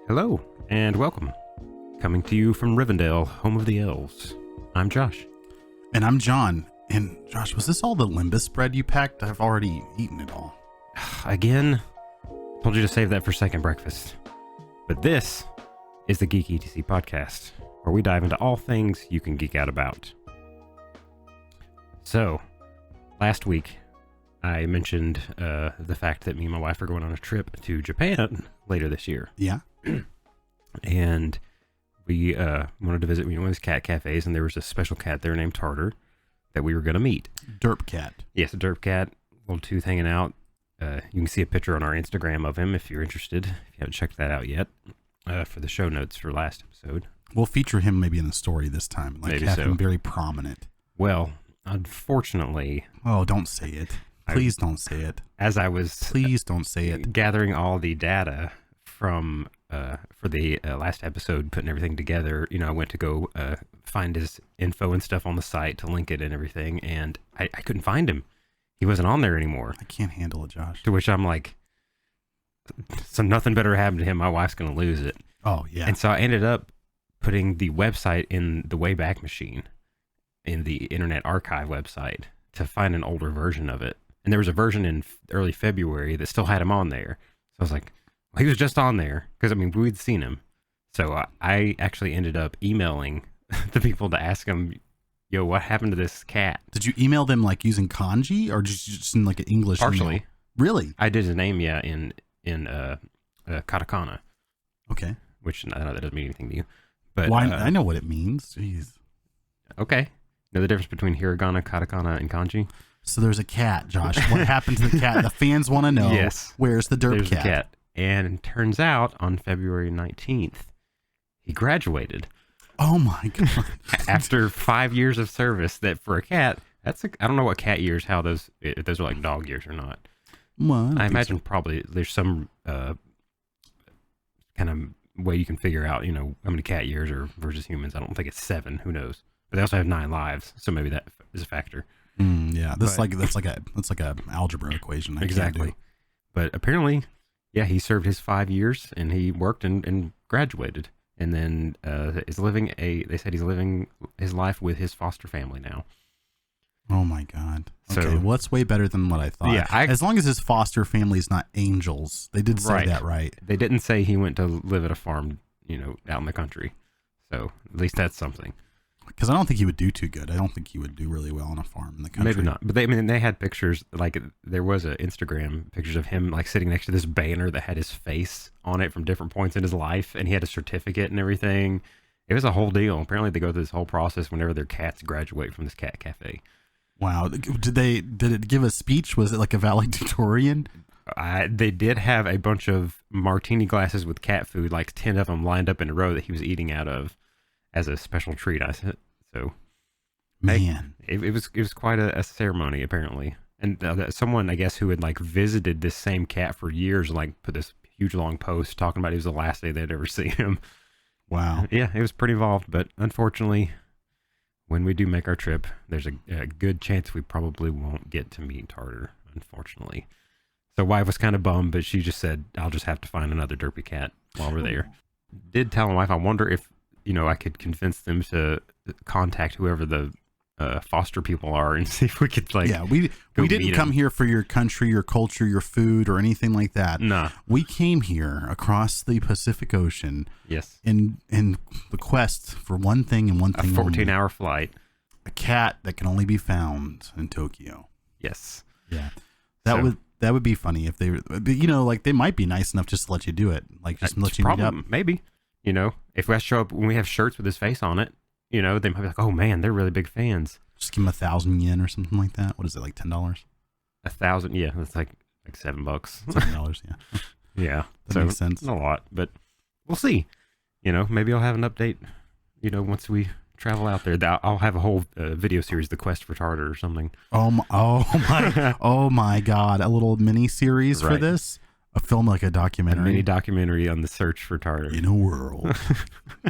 Hello, and welcome. Coming to you from Rivendell, home of the elves. I'm Josh. And I'm John. And Josh, was this all the Limbus bread you packed? I've already eaten it all. Again, told you to save that for second breakfast. But this is the Geek ETC podcast, where we dive into all things you can geek out about. So, last week, I mentioned the fact that me and my wife are going on a trip to Japan later this year. Yeah. And we wanted to visit one of these cat cafes, and there was a special cat there named Tartar that we were going to meet. Derp cat. Yes, a derp cat, little tooth hanging out. You can see a picture on our Instagram of him if you're interested, if you haven't checked that out yet, for the show notes for last episode. We'll feature him maybe in the story this time, like Maybe have so. him very prominent. Well, unfortunately... Oh, don't say it. Please don't say it. As I was... Please don't say it. Gathering all the data from... for the last episode, putting everything together, I went to go find his info and stuff on the site to link it and everything, and I couldn't find him. He wasn't on there anymore. I can't handle it, Josh. To which I'm like, so nothing better happened to him. My wife's going to lose it. Oh, yeah. And so I ended up putting the website in the Wayback Machine, in the Internet Archive website, to find an older version of it. And there was a version in early February that still had him on there. So I was like, well, he was just on there, because, we'd seen him. So I actually ended up emailing the people to ask them, yo, what happened to this cat? Did you email them like using kanji or just in like an English Partially. email? Really? I did his name, yeah, in katakana, Okay. which I know that doesn't mean anything to you. But Well, I know what it means. Jeez. Okay. Know the difference between hiragana, katakana, and kanji? So there's a cat, Josh. What happened to the cat? The fans want to know. Yes. Where's the derp There's cat? the cat. And it turns out on February 19th, he graduated. Oh my God. After 5 years of service. That for a cat, I don't know what cat years, if those are like dog years or not. Well, I imagine probably there's some kind of way you can figure out, how many cat years are versus humans. I don't think it's 7. Who knows? But they also have 9 lives, so maybe that is a factor. Yeah, that's like a algebra equation. Exactly. But apparently, yeah, he served his 5 years and he worked and graduated, and then they said he's living his life with his foster family now. Oh my God. So, okay, well, that's way better than what I thought. Yeah, as long as his foster family is not angels. They did say Right. that, right? They didn't say he went to live at a farm, out in the country. So at least that's something. Because I don't think he would do too good. I don't think he would do really well on a farm in the country. Maybe not. But they had pictures, like there was a Instagram pictures of him like sitting next to this banner that had his face on it from different points in his life, and he had a certificate and everything. It was a whole deal. Apparently they go through this whole process whenever their cats graduate from this cat cafe. Wow. Did it give a speech? Was it like a valedictorian? They did have a bunch of martini glasses with cat food, like 10 of them lined up in a row that he was eating out of as a special treat. So, Man, it was quite a ceremony apparently, and someone I guess who had like visited this same cat for years, like put this huge long post talking about it was the last day they'd ever see him. wow. Yeah, it was pretty involved, but unfortunately, when we do make our trip, there's a good chance we probably won't get to meet Tartar, unfortunately. So wife was kind of bummed, but she just said, I'll just have to find another derpy cat while we're there. Did tell my wife, I wonder if I could convince them to contact whoever the foster people are and see if we could we didn't come here for your country, your culture, your food, or anything like that. Nah. We came here across the Pacific Ocean. Yes. In the quest for one thing and one thing only. A 14-hour flight. A cat that can only be found in Tokyo. Yes. Yeah. That would be funny if they, they might be nice enough just to let you do it, like just let you meet up. Maybe. If we show up when we have shirts with his face on it, they might be like, oh man, they're really big fans. Just give him 1,000 yen or something like that. What is it, like $10? 1,000, yeah, that's like $7. $7, yeah. Yeah, that makes sense. Not a lot, but we'll see. Maybe I'll have an update. Once we travel out there, I'll have a whole video series, The Quest for Tartar or something. Oh my God! A little mini series for this. A film, like a documentary. A mini documentary on the search for Tartar. In a world.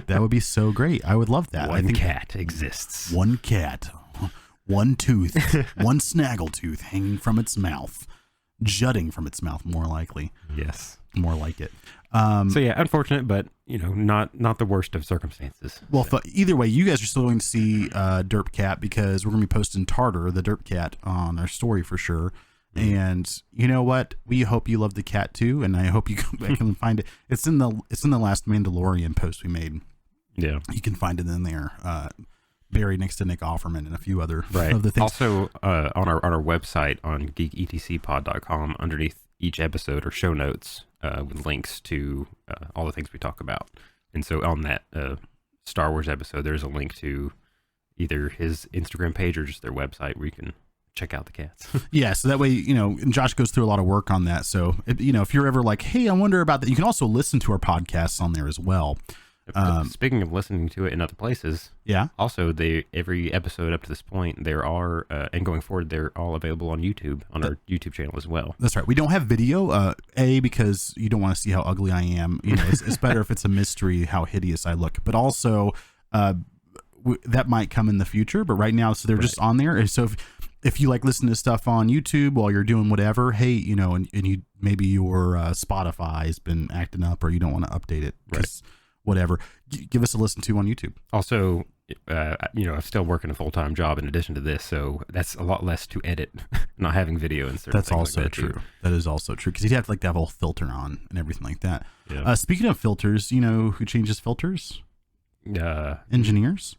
That would be so great. I would love that. One cat exists. One cat. One tooth. One snaggletooth hanging from its mouth. Jutting from its mouth, more likely. Yes. More like it. So yeah, unfortunate, but not the worst of circumstances. Well, so. Either way, you guys are still going to see Derp Cat, because we're going to be posting Tartar, the Derp Cat, on our story for sure. Mm-hmm. And you know what? We hope you love the cat too, and I hope you can find it. It's in the last Mandalorian post we made. Yeah, you can find it in there, buried next to Nick Offerman and a few other of the things. Also, on our website on geeketcpod.com, underneath each episode or show notes, with links to all the things we talk about. And so on that Star Wars episode, there's a link to either his Instagram page or just their website where you can check out the cats. Yeah, so that way, and Josh goes through a lot of work on that. So, if you're ever like, hey, I wonder about that, you can also listen to our podcasts on there as well. Speaking of listening to it in other places, also every episode up to this point, there are and going forward, they're all available on YouTube, on our YouTube channel as well. That's right. We don't have video, because you don't want to see how ugly I am. It's better if it's a mystery how hideous I look. But also, that might come in the future. But right now, so they're just on there. And so if you like listen to stuff on YouTube while you're doing whatever, hey, and you maybe your Spotify has been acting up, or you don't want to update it. Right. Whatever, give us a listen to on YouTube. Also, I'm still working a full-time job in addition to this, so that's a lot less to edit, not having video inserts. That's also like that true. Too. That is also true, because you'd have to have a whole filter on and everything like that. Yeah. Speaking of filters, who changes filters? Engineers.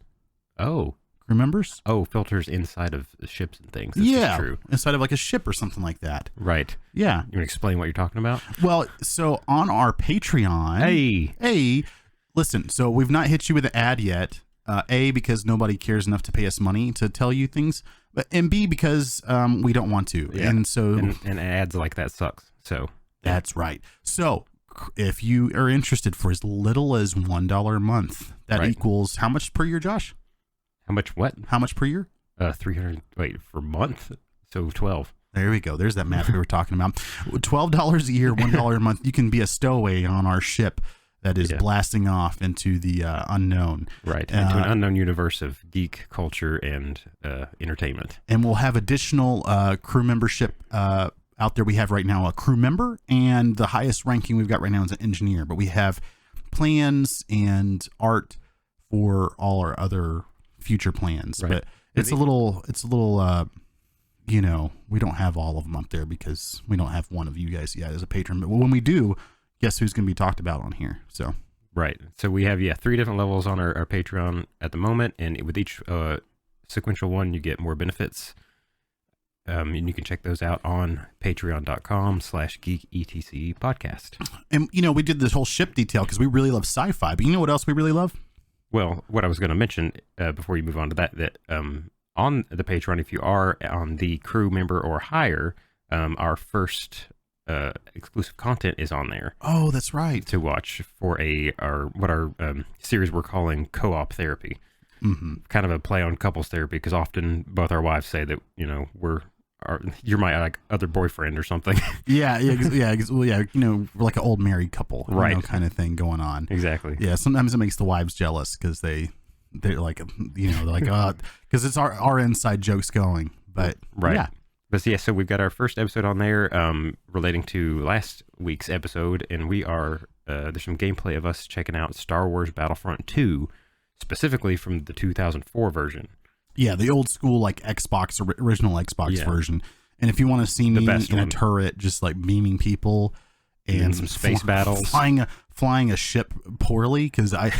Oh. Crew members. Oh, filters inside of ships and things. That's true. Inside of like a ship or something like that. Right. Yeah. You want to explain what you're talking about? Well, so on our Patreon. Hey. Listen, so we've not hit you with an ad yet. Because nobody cares enough to pay us money to tell you things, and B, because we don't want to. Yeah. And so and ads like that sucks. So that's right. So if you are interested, for as little as $1 a month, that equals how much per year, Josh? How much what? How much per year? 300. Wait, for a month? So 12. There we go. There's that math we were talking about. $12 a year, $1 a month. You can be a stowaway on our ship that is blasting off into the unknown. Right, into an unknown universe of geek culture and entertainment. And we'll have additional crew membership out there. We have right now a crew member, and the highest ranking we've got right now is an engineer. But we have plans and art for all our other future plans. Right. But it's a little, we don't have all of them up there because we don't have one of you guys yet as a patron. But when we do, guess who's going to be talked about on here? So we have 3 different levels on our Patreon at the moment, and with each sequential one you get more benefits, and you can check those out on patreon.com/geeketc podcast. And we did this whole ship detail because we really love sci-fi, but you know what else we really love? Well, what I was going to mention before you move on to that on the Patreon, if you are on the crew member or higher, our first exclusive content is on there. Oh, that's right. To watch for our series we're calling Co-op Therapy. Mm-hmm. Kind of a play on couples therapy, because often both our wives say that you're my other boyfriend or something. Yeah. We're like an old married couple, right? Kind of thing going on. Exactly. Yeah. Sometimes it makes the wives jealous because they're like, they're like, because it's our inside jokes going, but right. Yeah. But yeah, so we've got our first episode on there relating to last week's episode, and we are there's some gameplay of us checking out Star Wars Battlefront 2, specifically from the 2004 version. Yeah, the old school original Xbox version. And if you want to see me in a turret just like beaming people and some space battles, flying a ship poorly, because I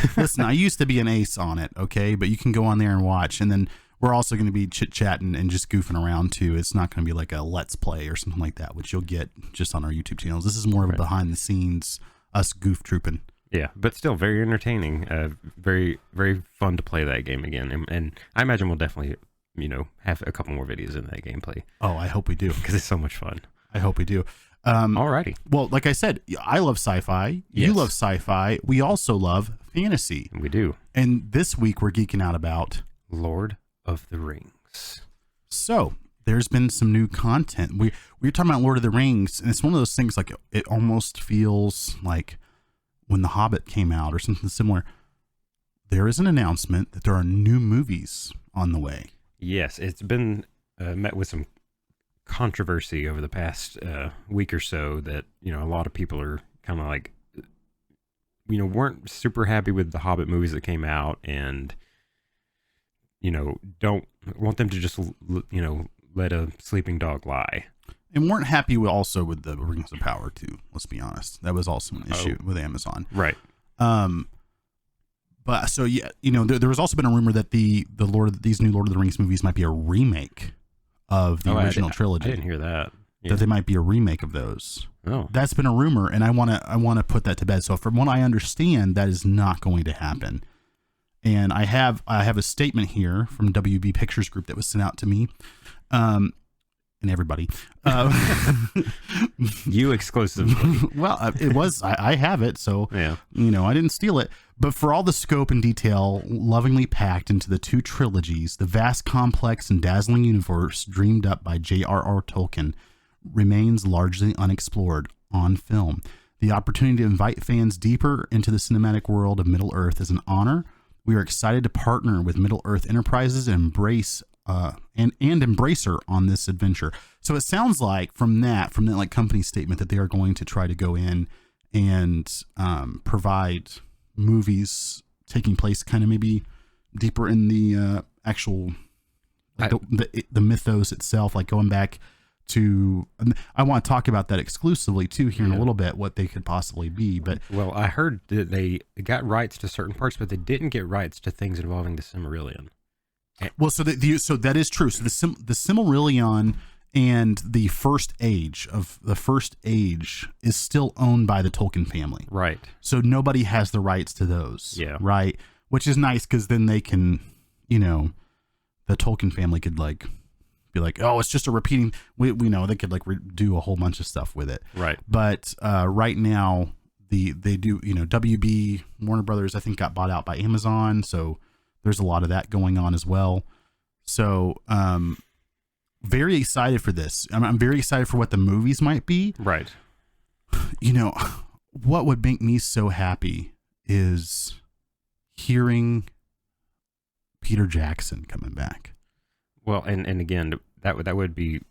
used to be an ace on it, okay? But you can go on there and watch, and then we're also going to be chit-chatting and just goofing around too. It's not going to be like a Let's Play or something like that, which you'll get just on our YouTube channels. This is more of a behind-the-scenes, us goof trooping. Yeah, but still very entertaining. Very, very fun to play that game again. And I imagine we'll definitely, have a couple more videos in that gameplay. Oh, I hope we do. Because it's so much fun. I hope we do. Alrighty. Well, like I said, I love sci-fi. Yes. You love sci-fi. We also love fantasy. We do. And this week we're geeking out about Lord of the Rings. So there's been some new content. We're talking about Lord of the Rings, and it's one of those things like it almost feels like when The Hobbit came out or something similar. There is an announcement that there are new movies on the way. Yes, it's been met with some controversy over the past week or so that a lot of people are kind of like, weren't super happy with the Hobbit movies that came out, and don't want them to just let a sleeping dog lie. And weren't happy with the Rings of Power too. Let's be honest, that was also an issue with Amazon, right? But so yeah, there was also been a rumor that these new Lord of the Rings movies might be a remake of the original trilogy. I didn't hear that. Yeah. That they might be a remake of those. Oh, that's been a rumor, and I want to put that to bed. So from what I understand, that is not going to happen. And I have a statement here from WB Pictures Group that was sent out to me, and everybody. You exclusively. Well, it was. I have it, so yeah. I didn't steal it. But for all the scope and detail lovingly packed into the two trilogies, the vast, complex, and dazzling universe dreamed up by J.R.R. Tolkien remains largely unexplored on film. The opportunity to invite fans deeper into the cinematic world of Middle-earth is an honor. We are excited to partner with Middle-earth Enterprises and embrace Embracer on this adventure. So it sounds like from that like company statement that they are going to try to go in and provide movies taking place kind of maybe deeper in the actual the mythos itself, like going back to, I want to talk about that exclusively too here in a little bit, what they could possibly be. But well, I heard that they got rights to certain parts, but they didn't get rights to things involving the Silmarillion. Well, so that is true. So the Silmarillion and the First Age is still owned by the Tolkien family, right? So nobody has the rights to those, right? Which is nice, because then they can, the Tolkien family could like be like, oh, it's just a repeating. We know they could like do a whole bunch of stuff with it, right? But right now they do, WB Warner Brothers, I think, got bought out by Amazon, so there's a lot of that going on as well. So very excited for this. I'm very excited for what the movies might be. Right. What would make me so happy is hearing Peter Jackson coming back. Well, and again, that would be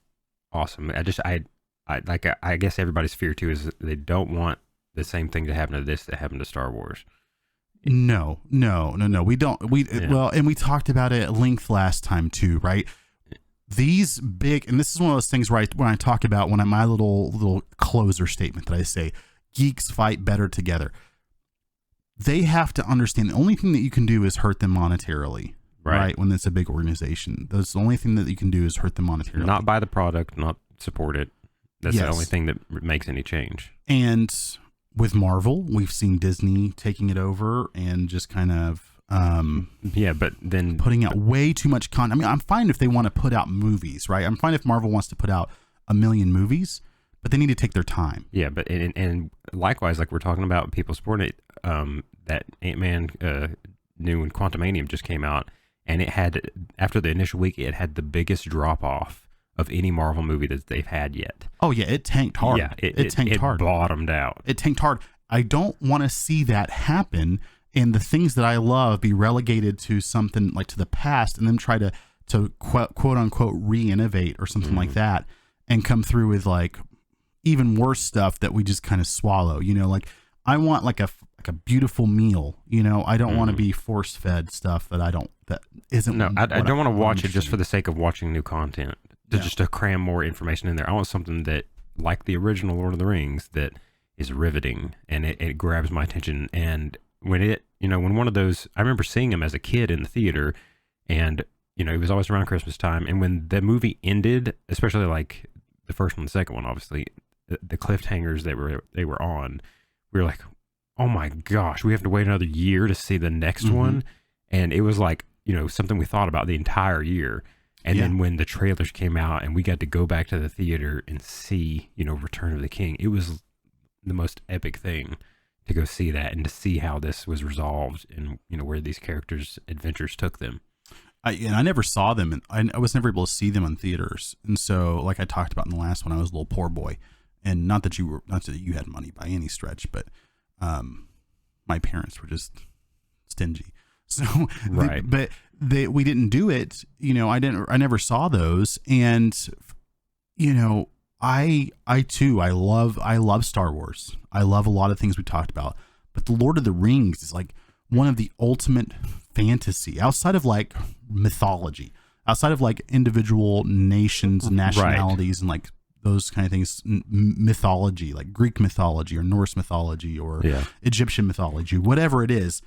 awesome. I guess everybody's fear too is they don't want the same thing to happen to this that happened to Star Wars. No. We don't. Well, and we talked about it at length last time too, right? These big, and this is one of those things where when I talk about my little closer statement that I say, geeks fight better together. They have to understand the only thing that you can do is hurt them monetarily, right? When it's a big organization, that's the only thing that you can do is hurt them monetarily. Not buy the product, not support it. That's the only thing that makes any change. And with Marvel, we've seen Disney taking it over and just kind of but then putting out way too much content. I mean, I'm fine if they want to put out movies, right? I'm fine if Marvel wants to put out 1 million movies, but they need to take their time. Yeah, but and likewise, like we're talking about people supporting it, that Ant-Man new and Quantumanium just came out, and it had, after the initial week, it had the biggest drop off of any Marvel movie that they've had yet. Oh yeah, it tanked hard. Yeah, it tanked hard. It bottomed out. It tanked hard. I don't want to see that happen, and the things that I love be relegated to something like to the past, and then try to quote unquote re-innovate or something like that, and come through with like even worse stuff that we just kind of swallow. Like I want like a beautiful meal. I don't want to be force fed stuff that isn't. No, I don't want to watch it just for the sake of watching new content. Just to cram more information in there. I want something that, like the original Lord of the Rings, that is riveting and it grabs my attention. And when when one of those, I remember seeing him as a kid in the theater, and it was always around Christmas time. And when the movie ended, especially like the first one, the second one, obviously, the cliffhangers they were on, we were like, oh my gosh, we have to wait another year to see the next one. And it was like, something we thought about the entire year. And then when the trailers came out and we got to go back to the theater and see, Return of the King, it was the most epic thing to go see that and to see how this was resolved and, where these characters' adventures took them. I never saw them, and I was never able to see them in theaters. And so, like I talked about in the last one, I was a little poor boy, and not that you had money by any stretch, but my parents were just stingy. So, right. We didn't do it. I never saw those. And, I too, I love Star Wars. I love a lot of things we talked about, but the Lord of the Rings is like one of the ultimate fantasy outside of like mythology, outside of like individual nations, nationalities, and like those kind of things, mythology, like Greek mythology or Norse mythology or Egyptian mythology, whatever it is.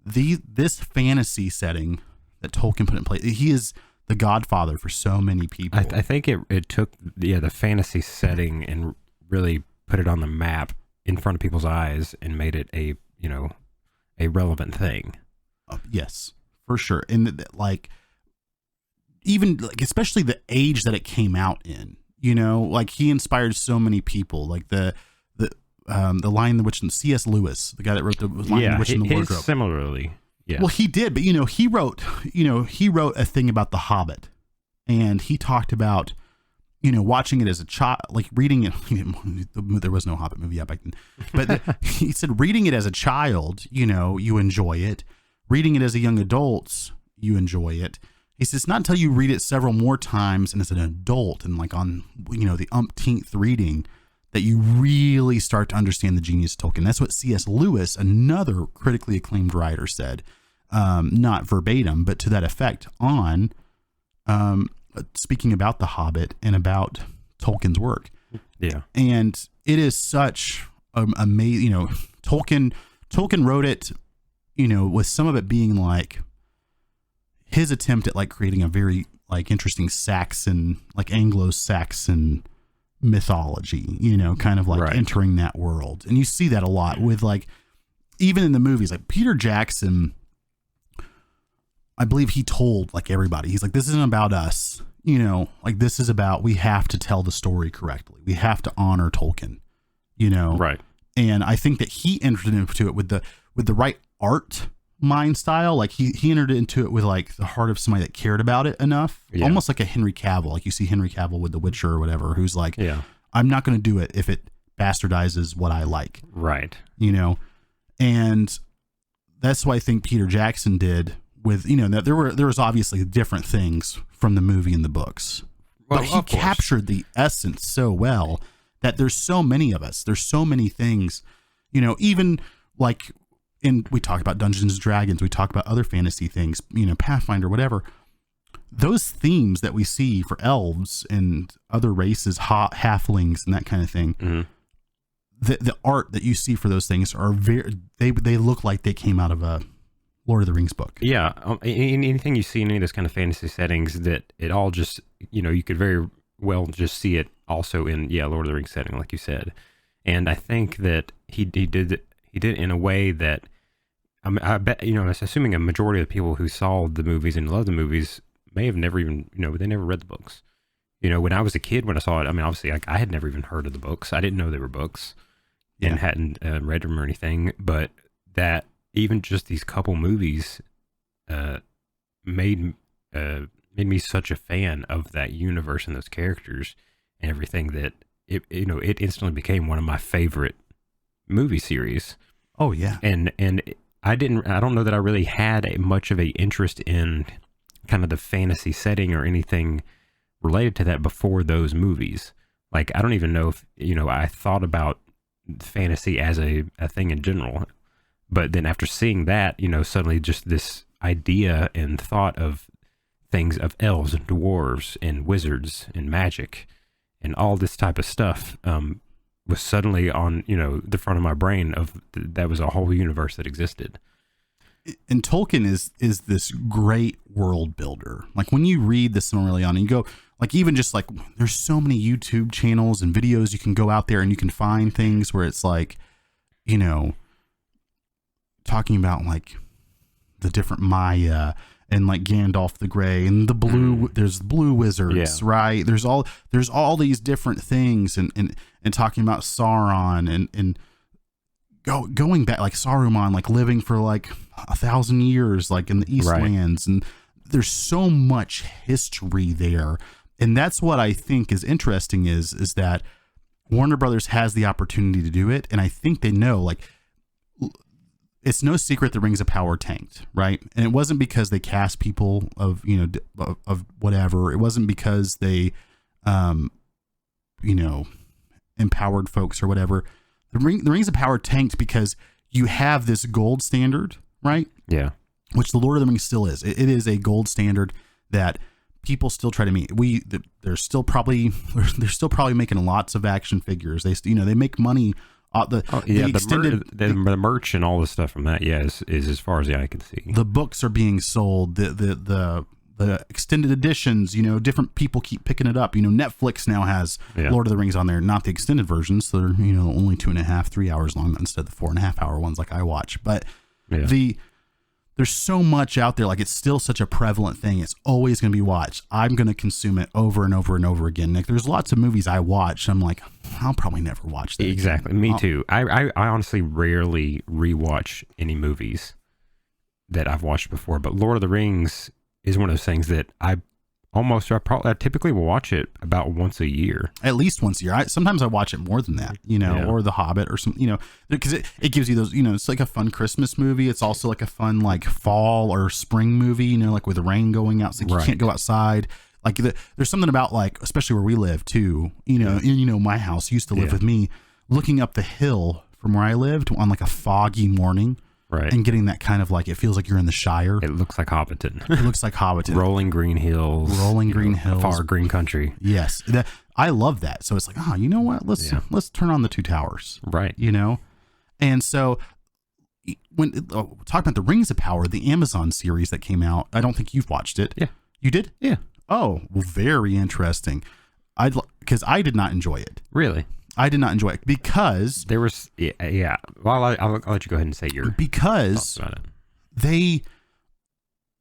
This fantasy setting that Tolkien put in place, he is the godfather for so many people. I think it took the fantasy setting and really put it on the map in front of people's eyes and made it a relevant thing. Yes, for sure. And like, even like, especially the age that it came out in, like he inspired so many people, like the Lion, the Witch, and C.S. Lewis, the guy that wrote the Lion, the Witch, and the Wardrobe. Similarly. Yeah. Well, he did, but he wrote a thing about The Hobbit, and he talked about, watching it as a child, like reading it. There was no Hobbit movie yet back then, but he said reading it as a child, you enjoy it. Reading it as a young adult, you enjoy it. He says it's not until you read it several more times and as an adult and like on, the umpteenth reading that you really start to understand the genius of Tolkien. That's what C.S. Lewis, another critically acclaimed writer, said, not verbatim, but to that effect on speaking about The Hobbit and about Tolkien's work. Yeah. And it is such amazing, Tolkien wrote it, with some of it being like his attempt at like creating a very like interesting Saxon, like Anglo-Saxon mythology, kind of like entering that world. And you see that a lot with like, even in the movies, like Peter Jackson, I believe he told like everybody, he's like, this isn't about us, like this is about, we have to tell the story correctly. We have to honor Tolkien, Right. And I think that he entered into it with the right art mind style. Like he entered into it with like the heart of somebody that cared about it enough, almost like a Henry Cavill. Like you see Henry Cavill with The Witcher or whatever, who's like, I'm not going to do it if it bastardizes what I like. Right. And that's what I think Peter Jackson did with, that there was obviously different things from the movie and the books, but he captured the essence so well that there's so many of us, there's so many things, even like we talk about Dungeons and Dragons, we talk about other fantasy things, Pathfinder, whatever. Those themes that we see for elves and other races, halflings and that kind of thing, the art that you see for those things are they look like they came out of a Lord of the Rings book. Yeah. Anything you see in any of those kind of fantasy settings, that it all just, you could very well just see it also in, Lord of the Rings setting, like you said. And I think that he did it in a way that, I bet, assuming a majority of the people who saw the movies and loved the movies may have never even, they never read the books. When I was a kid, when I saw it, obviously, like, I had never even heard of the books. I didn't know they were books and hadn't read them or anything. But that even just these couple movies made me such a fan of that universe and those characters and everything that it instantly became one of my favorite movie series. Oh yeah. And I don't know that I really had much of a interest in kind of the fantasy setting or anything related to that before those movies. Like, I don't even know if, I thought about fantasy as a thing in general, but then after seeing that, suddenly just this idea and thought of things of elves and dwarves and wizards and magic and all this type of stuff, was suddenly on, the front of my brain of that was a whole universe that existed. And Tolkien is this great world builder. Like when you read the Silmarillion and you go, like, even just like, there's so many YouTube channels and videos you can go out there and you can find things where it's like, talking about like the different Maya and like Gandalf the Grey and the blue, there's blue wizards, right? There's all these different things and talking about Sauron and going back, like Saruman, like living for like 1,000 years, like in the Eastlands. And there's so much history there. And that's what I think is interesting is that Warner Brothers has the opportunity to do it. And I think they know, like, it's no secret that Rings of Power tanked, right? And it wasn't because they cast people of, of whatever. It wasn't because they, empowered folks or whatever. The Rings of Power tanked because you have this gold standard, right? Yeah. Which the Lord of the Rings still is. It is a gold standard that people still try to meet. They're still probably making lots of action figures. They make money. The merch and all the stuff from that, is as far as the eye can see. The books are being sold. The extended editions. Different people keep picking it up. Netflix now has Lord of the Rings on there, not the extended versions. So they're only 2.5, 3 hours long instead of the 4.5 hour ones like I watch. But there's so much out there. Like, it's still such a prevalent thing. It's always going to be watched. I'm going to consume it over and over and over again. Nick, there's lots of movies I watch. I'm like, I'll probably never watch that. Exactly. Again. Me too. I honestly rarely rewatch any movies that I've watched before, but Lord of the Rings is one of those things that I typically will watch it about once a year. At least once a year. Sometimes I watch it more than that, or The Hobbit or some, because it gives you those, it's like a fun Christmas movie. It's also like a fun, like, fall or spring movie, like with the rain going out. So you can't go outside. Like, there's something about, like, especially where we live too, and, my house used to live with me, looking up the hill from where I lived on like a foggy morning. Right. And getting that kind of, like, it feels like you're in the Shire. It looks like Hobbiton. It looks like Hobbiton. Rolling green hills. Far green country. Yes. I love that. So it's like, you know what? Let's turn on the Two Towers. Right. And so when talking about the Rings of Power, the Amazon series that came out, I don't think you've watched it. Yeah. You did? Yeah. Oh, well, very interesting. Because I did not enjoy it. Really? I did not enjoy it because there was Well, I'll let you go ahead and say your thoughts about it.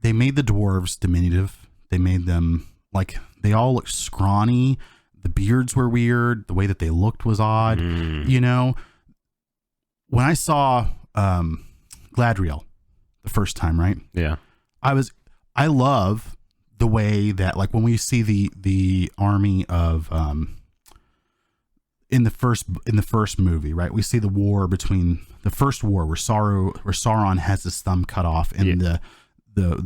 They made the dwarves diminutive. They made them, like, they all looked scrawny. The beards were weird. The way that they looked was odd. When I saw Gladriel the first time, right? Yeah. I love the way that, like, when we see the army of in the first movie, right? We see the war between the first war where Sauron has his thumb cut off and the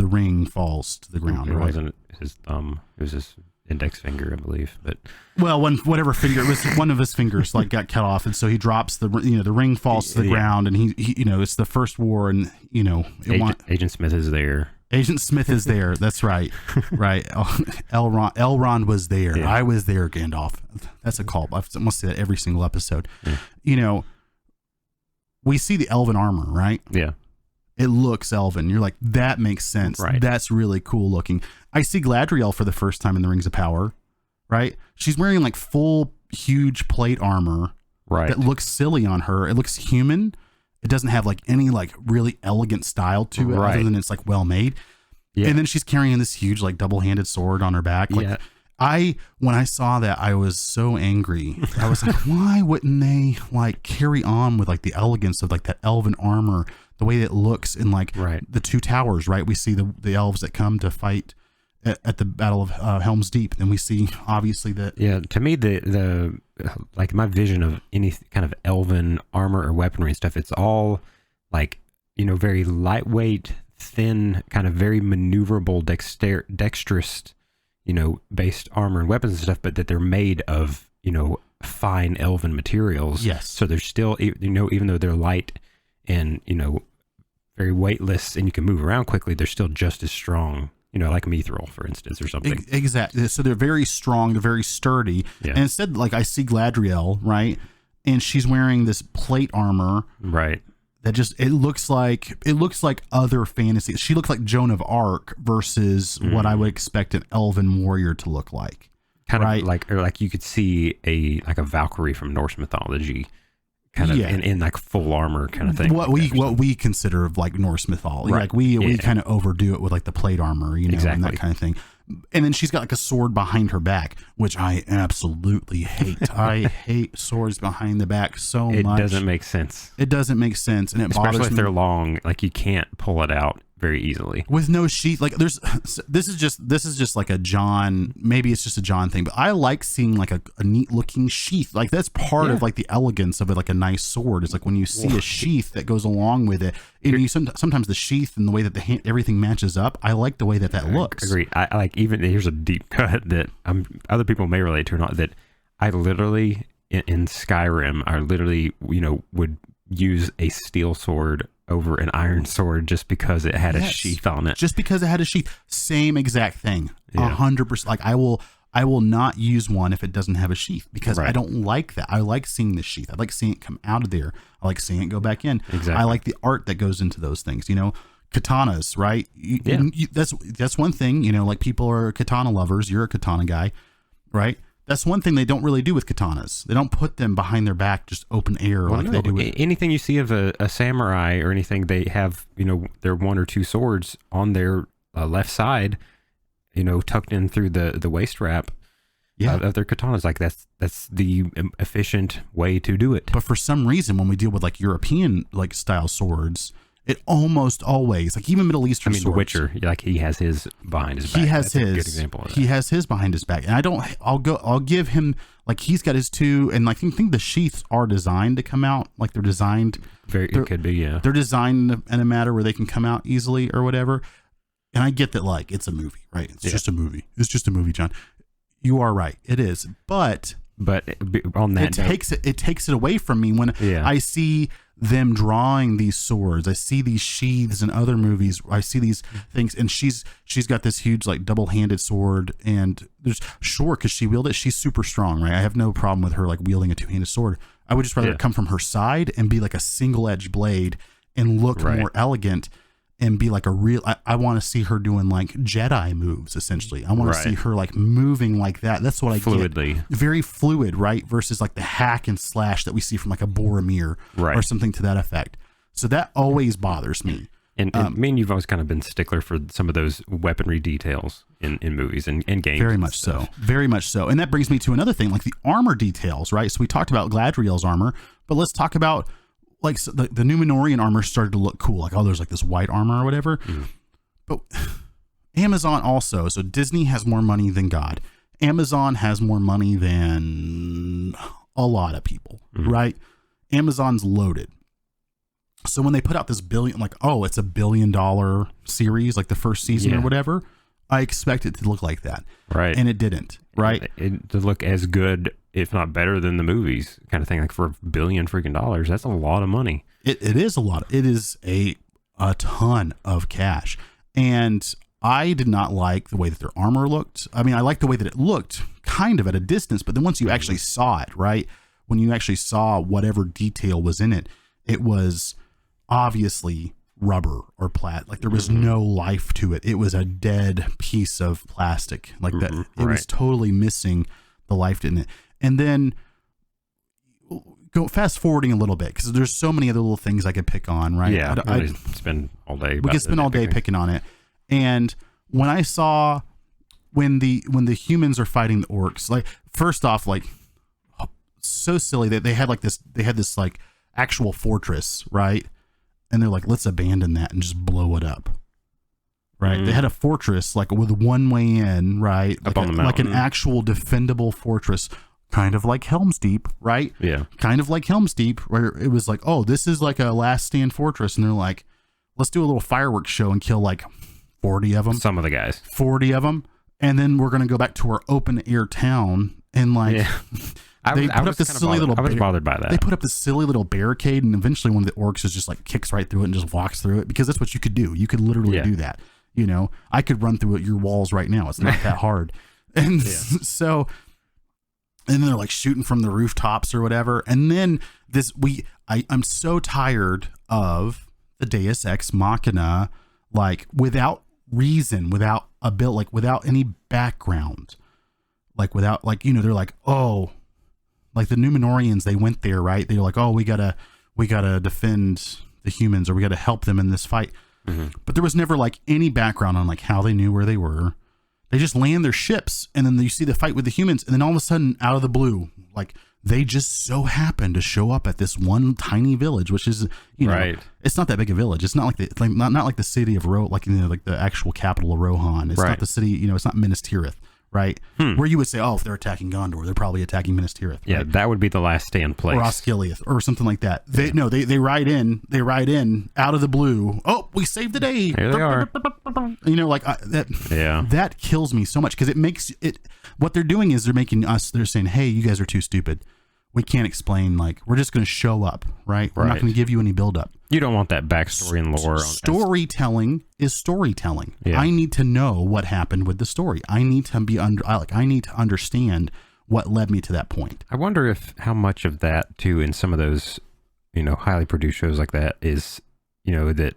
ring falls to the ground. It right? wasn't his thumb; it was his index finger, I believe. But whatever finger, it was one of his fingers like got cut off, and so he drops the ring falls to the ground, and he it's the first war, and Agent Smith is there. Agent Smith is there. That's right. Right. Elrond was there. Yeah. I was there, Gandalf. That's a call. I must say that every single episode. Yeah. We see the elven armor, right? Yeah. It looks elven. You're like, that makes sense. Right. That's really cool looking. I see Gladriel for the first time in the Rings of Power, right? She's wearing like full, huge plate armor. Right. That looks silly on her. It looks human. It doesn't have like any like really elegant style to it, other than it's like well made. Yeah. And then she's carrying this huge like double-handed sword on her back. Like when I saw that, I was so angry. I was like, why wouldn't they like carry on with like the elegance of like that elven armor, the way it looks in like the Two Towers, right? We see the elves that come to fight at the Battle of Helm's Deep. And we see obviously that. Yeah. To me, the like my vision of any kind of elven armor or weaponry and stuff, it's all like, very lightweight, thin, kind of very maneuverable, dexterous, based armor and weapons and stuff, but that they're made of, fine elven materials. Yes. So they're still, even though they're light and, very weightless and you can move around quickly, they're still just as strong. Like mithril, for instance, or something. Exactly. So they're very strong. They're very sturdy. Yeah. And instead, like, I see Gladriel, right? And she's wearing this plate armor. Right. That just, it looks like other fantasy. She looks like Joan of Arc versus what I would expect an elven warrior to look like. Kind of like you could see a Valkyrie from Norse mythology. Kind of in like full armor kind of thing. What we consider of like Norse mythology. Right. Like we kind of overdo it with like the plate armor, and that kind of thing. And then she's got like a sword behind her back, which I absolutely hate. I hate swords behind the back so much. It doesn't make sense. It doesn't make sense, and it bothers me. Especially if they're long, like you can't pull it out very easily with no sheath. Like this is just like a John, maybe it's just a John thing, but I like seeing like a neat looking sheath. Like that's part of like the elegance of it. Like a nice sword, it's like when you see a sheath that goes along with it, and sometimes the sheath and the way that everything matches up, I like the way that looks. I agree. I like, even here's a deep cut that other people may relate to or not, that I literally in Skyrim, I literally, would use a steel sword over an iron sword just because it had a sheath on it. Just because it had a sheath. Same exact thing. Yeah. 100%. Like I will not use one if it doesn't have a sheath because I don't like that. I like seeing the sheath. I like seeing it come out of there. I like seeing it go back in. Exactly. I like the art that goes into those things. Katanas, right? That's one thing. Like people are katana lovers. You're a katana guy, right? That's one thing they don't really do with katanas. They don't put them behind their back, just open air they do with anything you see of a samurai or anything. They have their one or two swords on their left side, tucked in through the waist wrap of their katanas. Like that's the efficient way to do it. But for some reason, when we deal with like European like style swords, it almost always, like even Middle Eastern swords. The Witcher, like he has his behind his back. He has That's his. a good example of that. He has his behind his back, and I'll give him, like he's got his two, and like I think the sheaths are designed to come out, like they're designed. It could be, yeah. They're designed in a matter where they can come out easily or whatever. And I get that, like it's a movie, right? It's just a movie. It's just a movie, John. You are right. It is, but on that, it takes it away from me when I see them drawing these swords. I see these sheaths in other movies. I see these things, and she's got this huge like double-handed sword, and there's because she wielded it. She's super strong, right? I have no problem with her like wielding a two-handed sword. I would just rather it come from her side and be like a single-edged blade and look more elegant and be like a real. I want to see her doing like Jedi moves. Essentially, I want to see her like moving like that. That's what I fluidly get. Very fluid, right? Versus like the hack and slash that we see from like a Boromir or something to that effect. So that always bothers me. And me and you've always kind of been stickler for some of those weaponry details in movies and games. Very much so. Very much so. And that brings me to another thing, like the armor details, right? So we talked about Gladriel's armor, but let's talk about like so the Numenorian armor started to look cool. Like, there's like this white armor or whatever. Mm. But Amazon also, so Disney has more money than God. Amazon has more money than a lot of people, right? Amazon's loaded. So when they put out this billion, like, it's a $1 billion series, like the first season or whatever, I expect it to look like that. Right. And it didn't, right? It to look as good, if not better than the movies kind of thing. Like for $1 billion freaking dollars, that's a lot of money. It is a lot. It is a ton of cash. And I did not like the way that their armor looked. I mean, I liked the way that it looked kind of at a distance, but then once you actually saw it, right? When you actually saw whatever detail was in it, it was obviously rubber or plat. Like there was no life to it. It was a dead piece of plastic. Like that. It was totally missing the life in it. And then go fast forwarding a little bit because there's so many other little things I could pick on, right? Yeah, I spend all day. We could spend all day picking on it. And when I saw when the humans are fighting the orcs, like first off, like so silly that they had this like actual fortress, right? And they're like, let's abandon that and just blow it up. Right. They had a fortress like with one way in, right? Up on the mountain. Like an actual defendable fortress, kind of like Helm's Deep, right? Yeah. Kind of like Helm's Deep, where it was like, this is like a last stand fortress. And they're like, let's do a little fireworks show and kill like 40 of them. Some of the guys. 40 of them. And then we're going to go back to our open air town and like... Yeah. I was bothered by that. They put up this silly little barricade, and eventually one of the orcs is just like kicks right through it and just walks through it because that's what you could do. You could literally do that. You know, I could run through your walls right now. It's not that hard. And so, and they're like shooting from the rooftops or whatever. And then I'm so tired of the Deus Ex Machina, like without reason, without a build, like without any background, like without like, they're like, like the Numenorians, they went there, right? They're like, we gotta defend the humans, or we gotta help them in this fight. But there was never like any background on like how they knew where they were. They just land their ships, and then you see the fight with the humans, and then all of a sudden, out of the blue, like they just so happen to show up at this one tiny village, which is, it's not that big a village. It's not like not like the city of like like the actual capital of Rohan. It's not the city, it's not Minas Tirith, right? Where you would say, oh, if they're attacking Gondor, they're probably attacking Minas Tirith. Right? Yeah, that would be the Last Stand place. Or Osgiliath or something like that. They ride in out of the blue. Oh, we saved the day. Here they are. You know, like that kills me so much because it makes it. What they're doing is they're saying, hey, you guys are too stupid. We can't explain, like, we're just going to show up, right? We're not going to give you any buildup. You don't want that backstory and lore. Storytelling is storytelling. Yeah. I need to know what happened with the story. I need to I need to understand what led me to that point. I wonder how much of that too in some of those, you know, highly produced shows like that is, you know, that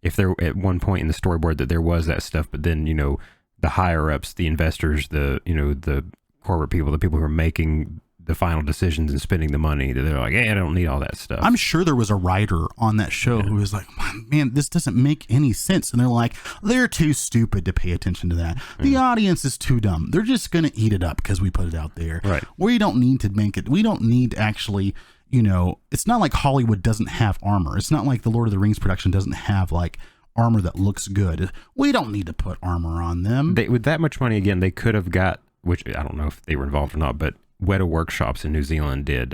if there at one point in the storyboard that there was that stuff, but then, you know, the higher ups, the investors, the, you know, the corporate people, the people who are making the final decisions and spending the money, that they're like, hey, I don't need all that stuff. I'm sure there was a writer on that show who was like, man, this doesn't make any sense. And they're like, they're too stupid to pay attention to that. The audience is too dumb. They're just going to eat it up because we put it out there. Right. We don't need to make it. We don't need to actually, you know, it's not like Hollywood doesn't have armor. It's not like the Lord of the Rings production doesn't have like armor that looks good. We don't need to put armor on them. With that much money, again, they could have got, which I don't know if they were involved or not, but Weta Workshops in New Zealand did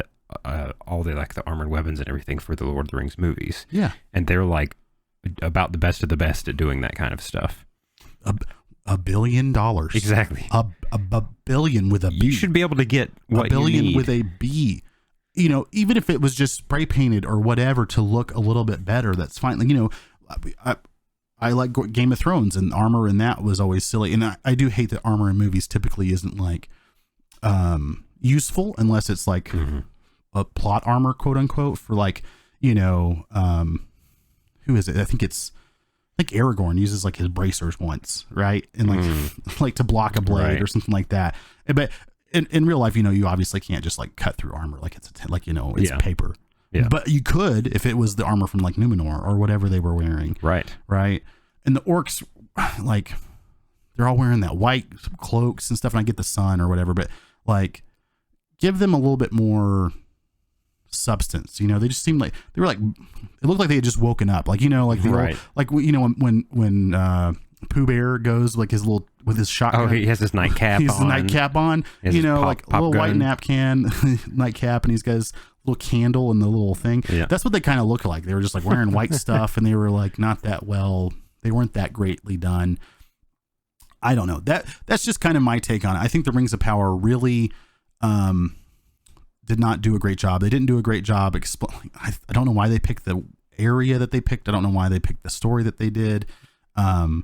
all the like the armored weapons and everything for the Lord of the Rings movies. Yeah. And they're like about the best of the best at doing that kind of stuff. $1 billion. Exactly. A billion with a B. You should be able to get what $1 billion you need. with a B. You know, even if it was just spray painted or whatever to look a little bit better, that's fine. Like, you know, I like Game of Thrones, and armor in that was always silly. And I do hate that armor in movies typically isn't like useful unless it's like a plot armor, quote unquote, for like, you know, who is it? I think Aragorn uses like his bracers once, right? And like like to block a blade or something like that. But in real life, you know, you obviously can't just like cut through armor like it's like, you know, it's paper. Yeah. But you could if it was the armor from like Numenor or whatever they were wearing. Right. Right. And the orcs, like, they're all wearing that white cloaks and stuff, and I get the sun or whatever, but like, give them a little bit more substance. You know, they just seemed like they were like, it looked like they had just woken up. Like, you know, like the old, like, you know, when Pooh Bear goes like his little with his shotgun. Oh, he has his nightcap on. He has the nightcap on. You know, like a little gun. white napkin, nightcap, and he's got his little candle and the little thing. Yeah. That's what they kind of look like. They were just like wearing white stuff, and they were like not that well. They weren't that greatly done. I don't know. That's just kind of my take on it. I think the Rings of Power really did not do a great job. They didn't do a great job I don't know why they picked the area that they picked. I don't know why they picked the story that they did. I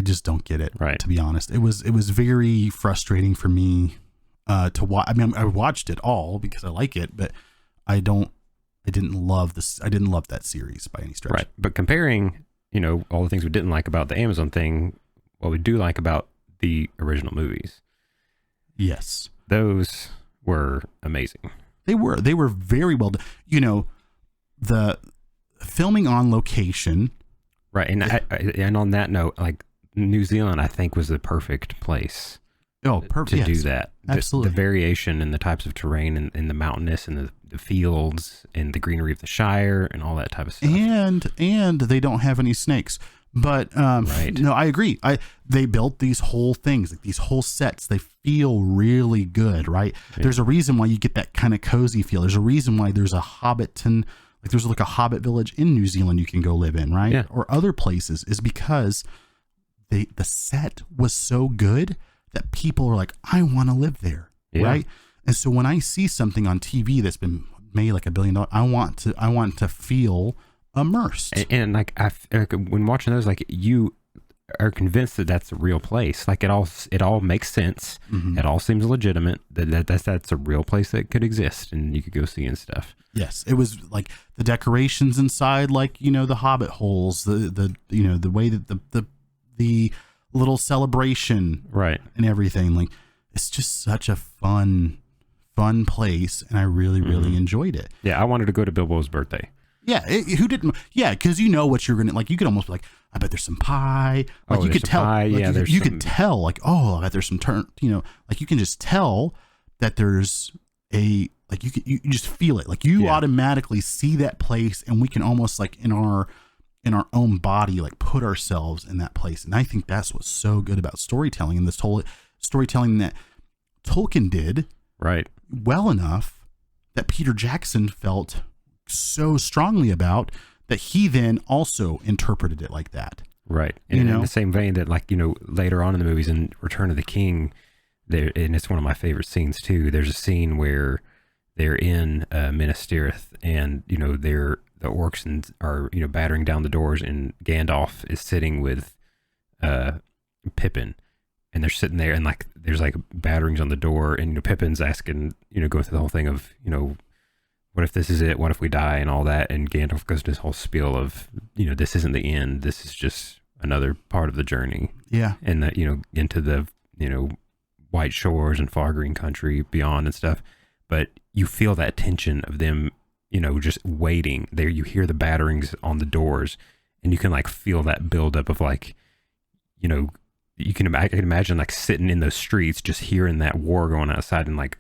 just don't get it. Right. To be honest, it was very frustrating for me to watch. I mean, I watched it all because I like it, but I didn't love this. I didn't love that series by any stretch. Right. But comparing, you know, all the things we didn't like about the Amazon thing, what we do like about the original movies. Yes. Those were amazing. They were very well done. You know, the filming on location. Right. And and on that note, like New Zealand, I think was the perfect place. Oh, perfect. To do that. Absolutely. The variation and the types of terrain and the mountainous and the fields and the greenery of the Shire and all that type of stuff. And they don't have any snakes. But no, I agree. They built these whole things, like these whole sets. They feel really good, right? Yeah. There's a reason why you get that kind of cozy feel. There's a reason why there's a Hobbiton, like there's like a Hobbit village in New Zealand you can go live in, right? Yeah. Or other places, is because the set was so good that people are like, I want to live there, right? And so when I see something on TV that's been made like $1 billion, I want to feel immersed. And like when watching those, like you are convinced that that's a real place. Like it all makes sense. Mm-hmm. It all seems legitimate. That's a real place that could exist and you could go see and stuff. Yes, it was like the decorations inside, like, you know, the Hobbit holes, the you know, the way that the little celebration, right, and everything. Like, it's just such a fun place, and I really enjoyed it. Yeah, I wanted to go to Bilbo's birthday. Yeah, who didn't? Yeah, because you know what you're gonna like. You could almost be like, I bet there's some pie. Like, you could tell. Pie. Like, yeah, you could tell. Like, oh, I bet there's some turn. You know, like you can just tell that there's a like you just feel it. Like you automatically see that place, and we can almost like in our in our own body, like put ourselves in that place. And I think that's what's so good about storytelling, and this whole storytelling that Tolkien did Right. well enough that Peter Jackson felt so strongly about, that he then also interpreted it like that. Right. And in the same vein that, like, later on in the movies in Return of the King, there, and it's one of my favorite scenes too, there's a scene where they're in Minas Tirith, and, the orcs are, battering down the doors, and Gandalf is sitting with Pippin, and they're sitting there, and like there's like batterings on the door, and Pippin's asking, going through the whole thing of, what if this is it? What if we die and all that? And Gandalf goes to this whole spiel of, this isn't the end. This is just another part of the journey. Yeah. And that, into the, white shores and far green country beyond and stuff. But you feel that tension of them, just waiting there. You hear the batterings on the doors, and you can like feel that buildup of like, I can imagine like sitting in those streets, just hearing that war going outside, and like,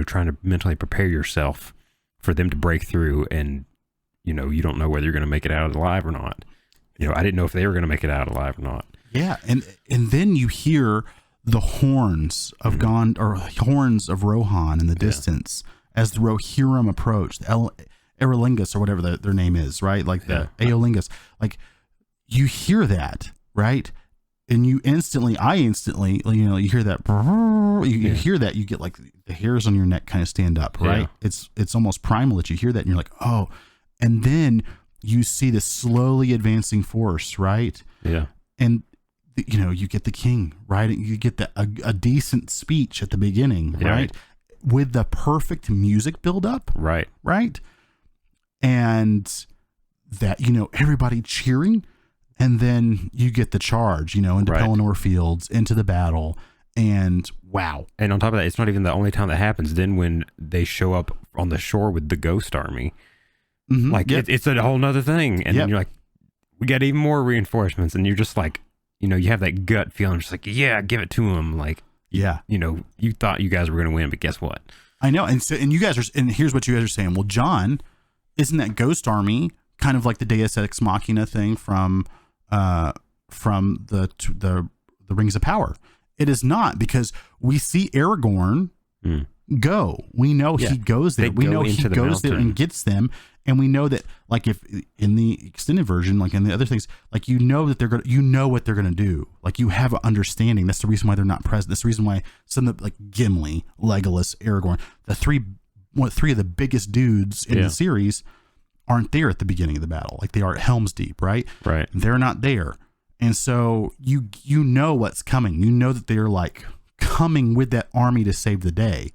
trying to mentally prepare yourself for them to break through, and you don't know whether you're going to make it out alive or not. I didn't know if they were going to make it out alive or not. Yeah, and then you hear the horns of horns of Rohan in the distance as the Rohirrim approach, the Eorlingas or whatever their name is, right? Like the Eolingas. Like you hear that, right? And I instantly, you hear that, you hear that, you get like the hairs on your neck kind of stand up, right? Yeah. It's almost primal that you hear that, and you're like, oh, and then you see this slowly advancing force, right? Yeah. And, you get the king, right? You get a decent speech at the beginning, right? With the perfect music buildup. Right. Right. And that, everybody cheering. And then you get the charge, into Pelennor Fields, into the battle, and wow. And on top of that, it's not even the only time that happens. Then when they show up on the shore with the ghost army, like it's a whole nother thing. And then you're like, we got even more reinforcements. And you're just like, you have that gut feeling, just like, yeah, give it to them. Like, yeah, you thought you guys were going to win, but guess what? I know. And so, and here's what you guys are saying. Well, John, isn't that ghost army kind of like the Deus Ex Machina thing from the Rings of Power? It is not, because we see Aragorn go. We know he goes there. We know he goes there and gets them, and we know that, like, if in the extended version, like in the other things, like that they're gonna, what they're gonna do. Like you have an understanding. That's the reason why they're not present. That's the reason why some of the, like Gimli, Legolas, Aragorn, the three of the biggest dudes in the series aren't there at the beginning of the battle, like they are at Helm's Deep, right? Right. They're not there. And so you know what's coming. You know that they're like coming with that army to save the day.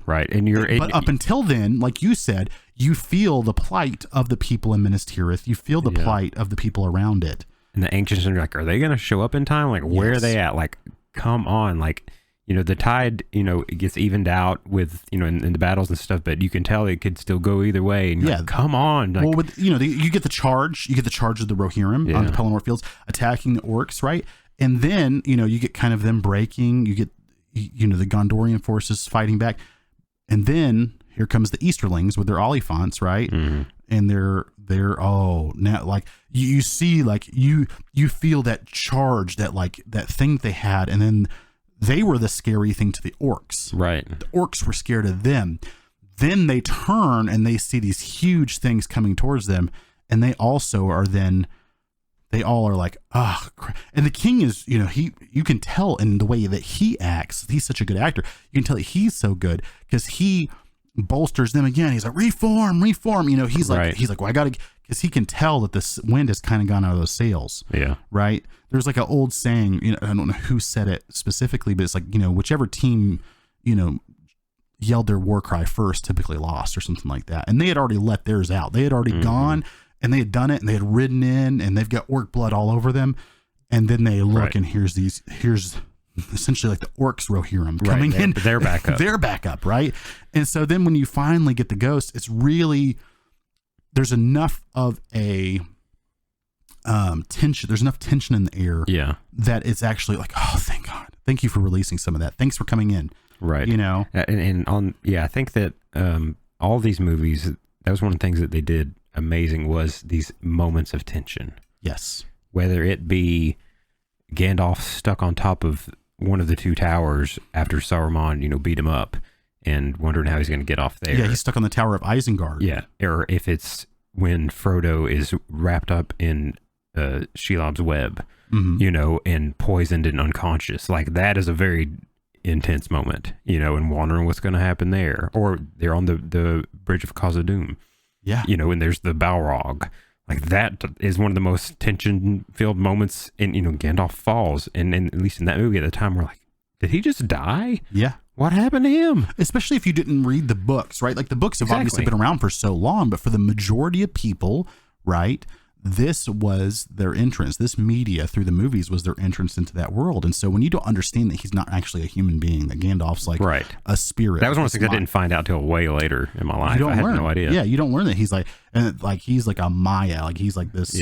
Right. And but up until then, like you said, you feel the plight of the people in Minas Tirith. You feel the plight of the people around it. And the ancients are like, are they going to show up in time? Like, where are they at? Like, come on. Like, the tide, it gets evened out with, in the battles and stuff, but you can tell it could still go either way. And like, come on. Like, well, you get the charge of the Rohirrim on the Pelennor Fields attacking the orcs, right? And then, you get kind of them breaking, you get, the Gondorian forces fighting back. And then here comes the Easterlings with their Oliphants, right? Mm-hmm. And they're now like you see, like you feel that charge, that like that thing they had, and then they were the scary thing to the orcs. Right. The orcs were scared of them. Then they turn and they see these huge things coming towards them, and they also are then. They all are like, oh, crap. And the king is, you can tell in the way that he acts. He's such a good actor. You can tell that he's so good because he bolsters them again. He's like, reform. He's like, well, I got to, because he can tell that the wind has kind of gone out of those sails. Yeah. Right. There's like an old saying, I don't know who said it specifically, but it's like, whichever team, yelled their war cry first typically lost or something like that. And they had already let theirs out. They had already gone. And they had done it, and they had ridden in, and they've got orc blood all over them. And then they look, and here's essentially like the orcs Rohirrim coming in. They're back up. They're back up, right? And so then when you finally get the ghost, it's really, there's enough of a tension. There's enough tension in the air that it's actually like, oh, thank God. Thank you for releasing some of that. Thanks for coming in. Right. I think that all these movies, that was one of the things that they did amazing, was these moments of tension. Yes. Whether it be Gandalf stuck on top of one of the two towers after Saruman, beat him up and wondering how he's going to get off there. Yeah, he's stuck on the Tower of Isengard. Yeah, or if it's when Frodo is wrapped up in Shelob's web, and poisoned and unconscious. Like, that is a very intense moment, and wondering what's going to happen there. Or they're on the Bridge of Khazad-dûm, and there's the Balrog. Like, that is one of the most tension-filled moments. And, Gandalf falls. And at least in that movie at the time, we're like, did he just die? Yeah. What happened to him? Especially if you didn't read the books, right? Like, the books have obviously been around for so long, but for the majority of people, right, this was their entrance. This media through the movies was their entrance into that world. And so when you don't understand that he's not actually a human being, that Gandalf's like a spirit. That was one of the things I didn't find out till way later in my life. I had no idea. Yeah, you don't learn that he's like, and like he's like a Maya, like he's like this,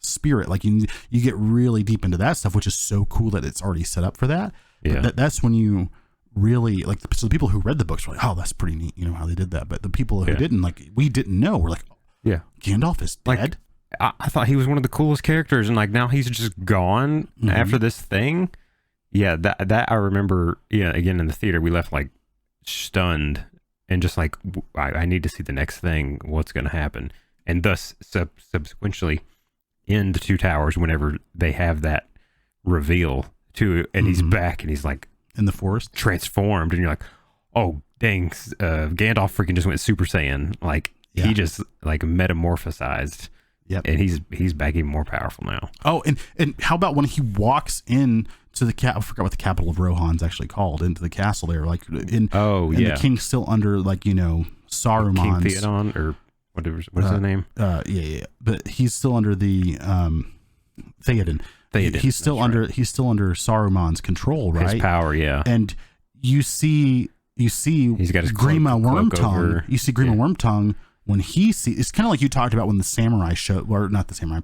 spirit. Like you get really deep into that stuff, which is so cool that it's already set up for that. Yeah. But that's when you really like. So the people who read the books were like, "Oh, that's pretty neat," how they did that. But the people who didn't, like, we didn't know. We're like, "Yeah, Gandalf is dead." Like, I thought he was one of the coolest characters, and like now he's just gone after this thing. Yeah, that I remember. Yeah, again in the theater, we left like stunned and just like, I need to see the next thing. What's going to happen? And thus, subsequently, in the Two Towers, whenever they have that reveal too, and he's back, and he's like in the forest, transformed, and you're like, oh dang, Gandalf freaking just went Super Saiyan. Like he just like metamorphosized. Yep. And he's back even more powerful now. Oh, and how about when he walks in to the I forgot what the capital of Rohan's actually called, into the castle there, like the king's still under like Saruman's King Theoden or whatever. What's his name? But he's still under the Theoden. He's still under Saruman's control, right? His power, yeah. And you see he's got his Grima Wormtongue. You see Grima Wormtongue. When he sees, it's kind of like you talked about when the samurai or not the samurai,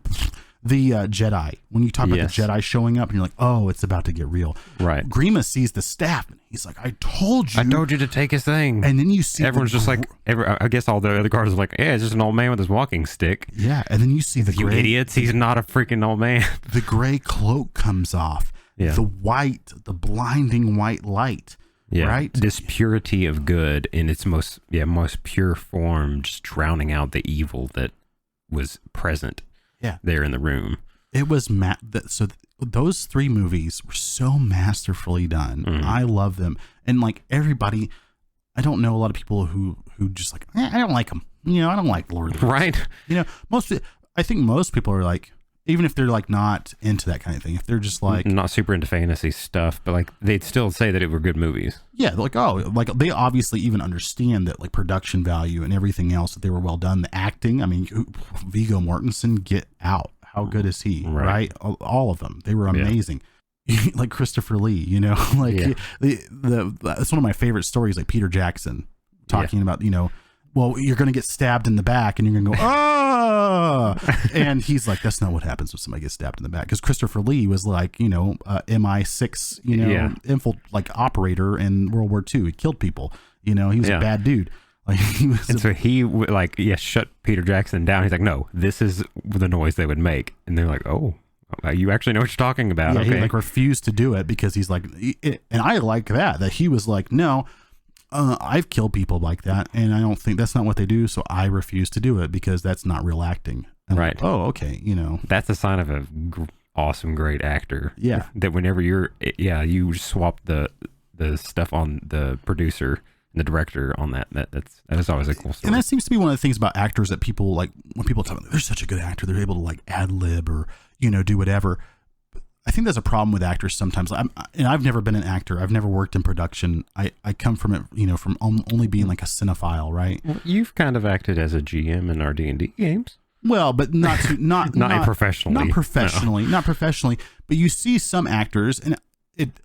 the Jedi. When you talk about the Jedi showing up, and you're like, oh, it's about to get real. Right. Grima sees the staff, and he's like, I told you to take his thing. And then you see everyone's just like, I guess all the other guards are like, yeah, it's just an old man with his walking stick. Yeah, and then you see the gray, idiots. He's not a freaking old man. The gray cloak comes off. Yeah. The blinding white light. Yeah, right. This purity of good in its most pure form, just drowning out the evil that was present. There in the room. It was those three movies were so masterfully done. I love them, and like everybody, I don't know a lot of people who just like I don't like them. I don't like Lord of the Rings. Right. I think most people are like, even if they're like not into that kind of thing, if they're just like not super into fantasy stuff, but like they'd still say that it were good movies. Yeah, they're like, oh, like they obviously even understand that like production value and everything else, that they were well done. The acting, I mean, Viggo Mortensen, get out. How good is he? Right? All of them, they were amazing. Like Christopher Lee, like that's one of my favorite stories. Like Peter Jackson talking about, well, you're going to get stabbed in the back, and you're going to go, oh, and he's like, that's not what happens when somebody gets stabbed in the back. Because Christopher Lee was like, MI6, like operator in World War II. He killed people. He was a bad dude. Like so he shut Peter Jackson down. He's like, no, this is the noise they would make, and they're like, oh, you actually know what you're talking about. Yeah, he like refused to do it because he's like, and I like that he was like, no. I've killed people like that, and I don't think that's not what they do, so I refuse to do it because that's not real acting. And right. Like, oh, okay. That's a sign of a awesome, great actor. Yeah. That whenever you swap the stuff on the producer and the director on that is always a cool story. And that seems to be one of the things about actors that people like, when people talk about, they're such a good actor, they're able to like ad lib or, do whatever. I think there's a problem with actors sometimes. And I've never been an actor. I've never worked in production. I come from it, from only being like a cinephile, right? Well, you've kind of acted as a GM in our D&D games. Well, but not professionally. Not professionally. But you see some actors, and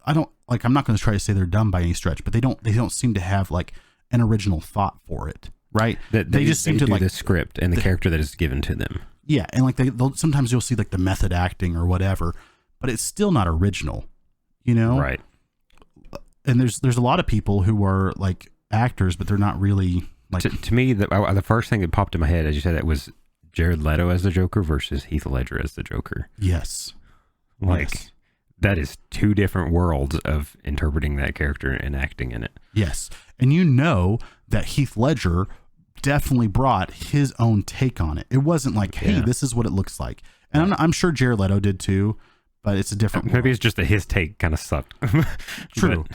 I'm not going to try to say they're dumb by any stretch, but they don't seem to have like an original thought for it, right? They just seem to do the script and the character that is given to them. Yeah, and like they'll sometimes you'll see like the method acting or whatever. But it's still not original, Right. And there's a lot of people who are like actors, but they're not really like. To me, the first thing that popped in my head as you said that was Jared Leto as the Joker versus Heath Ledger as the Joker. Yes. Like, yes. that is two different worlds of interpreting that character and acting in it. Yes. And you know that Heath Ledger definitely brought his own take on it. It wasn't like, hey, this is what it looks like. And I'm sure Jared Leto did too, but it's a different Maybe world. it's just that his take kind of sucked. True.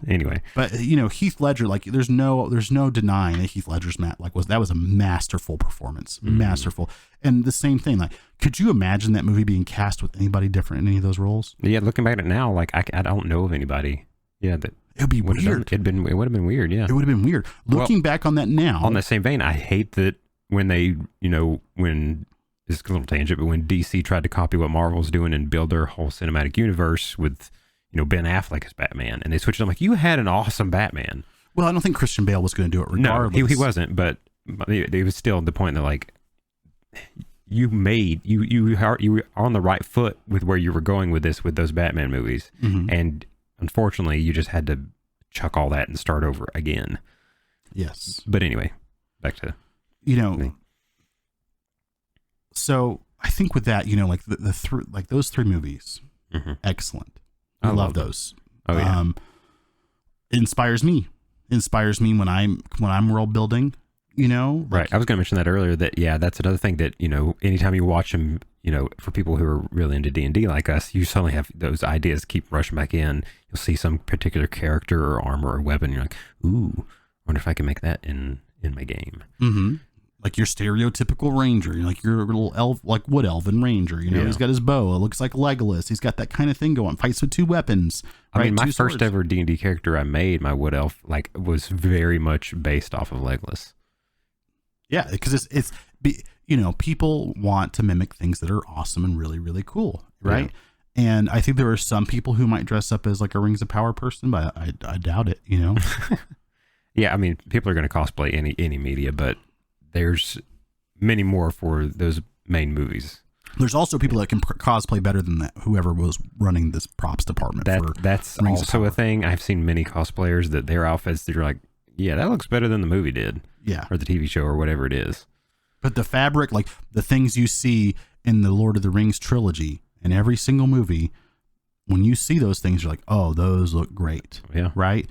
Anyway. But Heath Ledger, like there's no denying that Heath Ledger's that was a masterful performance. Masterful. And the same thing, like, could you imagine that movie being cast with anybody different in any of those roles? Yeah, looking back at it now, like I don't know of anybody. Yeah, that it would be weird. It would have been weird. Yeah, it would have been weird. Looking back on that now, on the same vein, I hate that when they, when this is a little tangent, but when DC tried to copy what Marvel's doing and build their whole cinematic universe with, Ben Affleck as Batman, and they switched. I'm like, you had an awesome Batman. Well, I don't think Christian Bale was going to do it regardless. No, he wasn't, but it was still the point that like you were on the right foot with where you were going with this with those Batman movies, and unfortunately, you just had to chuck all that and start over again. Yes. But anyway, back to So I think with that, like like those three movies, excellent. I love those. Oh yeah. Inspires me when I'm world building. Right. I was going to mention that earlier. That that's another thing that anytime you watch them, for people who are really into D&D like us, you suddenly have those ideas keep rushing back in. You'll see some particular character or armor or weapon. You're like, ooh, I wonder if I can make that in my game. Mm-hmm. Like your stereotypical ranger, like your little elf, like wood elven ranger. He's got his bow. It looks like Legolas. He's got that kind of thing going. Fights with two weapons. I mean, my first ever D&D character I made, my wood elf, was very much based off of Legolas. Yeah, because it's people want to mimic things that are awesome and really, really cool, right? Yeah. And I think there are some people who might dress up as like a Rings of Power person, but I doubt it. Yeah, I mean, people are going to cosplay any media, but there's many more for those main movies. There's also people that can cosplay better than that. Whoever was running this props department. That's also a thing. I've seen many cosplayers that their outfits, they're like, yeah, that looks better than the movie did. Yeah. Or the TV show or whatever it is. But the fabric, like the things you see in the Lord of the Rings trilogy, in every single movie, when you see those things, you're like, oh, those look great. Yeah. Right?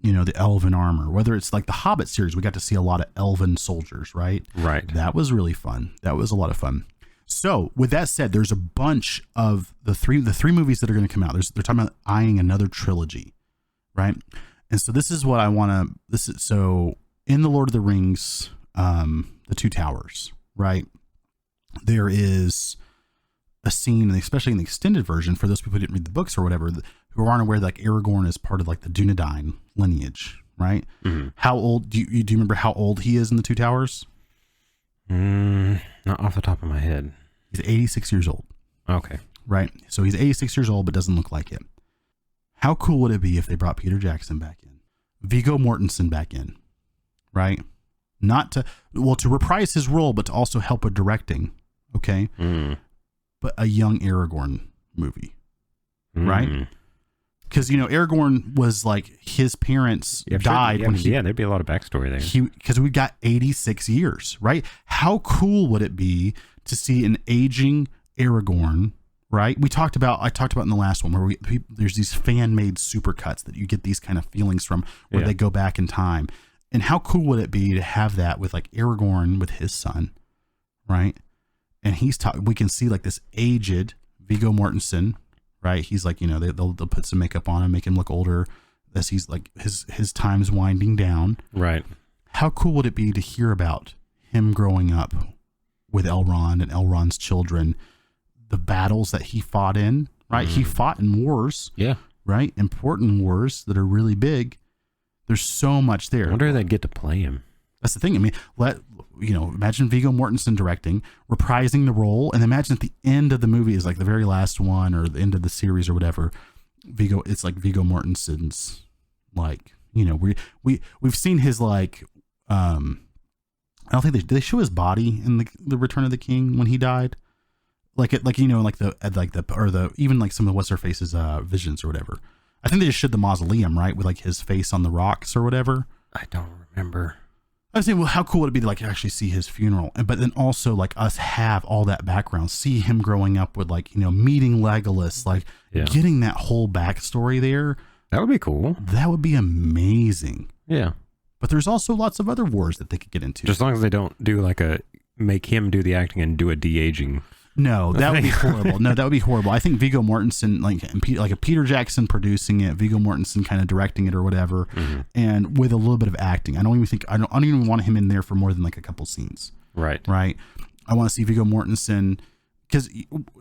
The elven armor, whether it's like the Hobbit series, we got to see a lot of elven soldiers, right? Right. That was really fun. That was a lot of fun. So with that said, there's a bunch of the three movies that are going to come out. They're talking about eyeing another trilogy, right? And so this is what I want to, so in the Lord of the Rings, the Two Towers, right? There is a scene, especially in the extended version, for those people who didn't read the books or whatever, who aren't aware that like Aragorn is part of like the Dunedain lineage, right? Mm-hmm. How old do you remember how old he is in the Two Towers? Not off the top of my head. He's 86 years old. Okay. Right. So he's 86 years old, but doesn't look like it. How cool would it be if they brought Peter Jackson back in, Viggo Mortensen back in, right? Not to reprise his role, but to also help with directing. Okay. But a young Aragorn movie, right? Because Aragorn was like his parents died when there'd be a lot of backstory there. Because we got 86 years, right? How cool would it be to see an aging Aragorn, right? I talked about in the last one where there's these fan made supercuts that you get these kind of feelings from where they go back in time. And how cool would it be to have that with like Aragorn with his son, right? And we can see like this aged Viggo Mortensen, right? He's like, they'll put some makeup on him, make him look older as he's like his time's winding down. Right. How cool would it be to hear about him growing up with Elrond and Elrond's children, the battles that he fought in, right? He fought in wars. Yeah. Right? Important wars that are really big. There's so much there. I wonder if they'd get to play him. That's the thing. I mean, imagine Viggo Mortensen directing, reprising the role, and imagine at the end of the movie is like the very last one or the end of the series or whatever. It's like Viggo Mortensen's, like, we've seen his like, I don't think did they show his body in the Return of the King when he died? Even like some of what's her face's visions or whatever. I think they just showed the mausoleum, right, with like his face on the rocks or whatever. I don't remember. I was saying, well, how cool would it be to like actually see his funeral, but then also like us have all that background, see him growing up with like, you know, meeting Legolas, like getting that whole backstory there. That would be cool. That would be amazing. Yeah. But there's also lots of other wars that they could get into. Just as long as they don't do like make him do the acting and do a de-aging. No, that would be horrible. No, that would be horrible. I think Viggo Mortensen, like a Peter Jackson producing it, Viggo Mortensen kind of directing it or whatever, and with a little bit of acting. I don't even want him in there for more than like a couple scenes. Right. Right. I want to see Viggo Mortensen because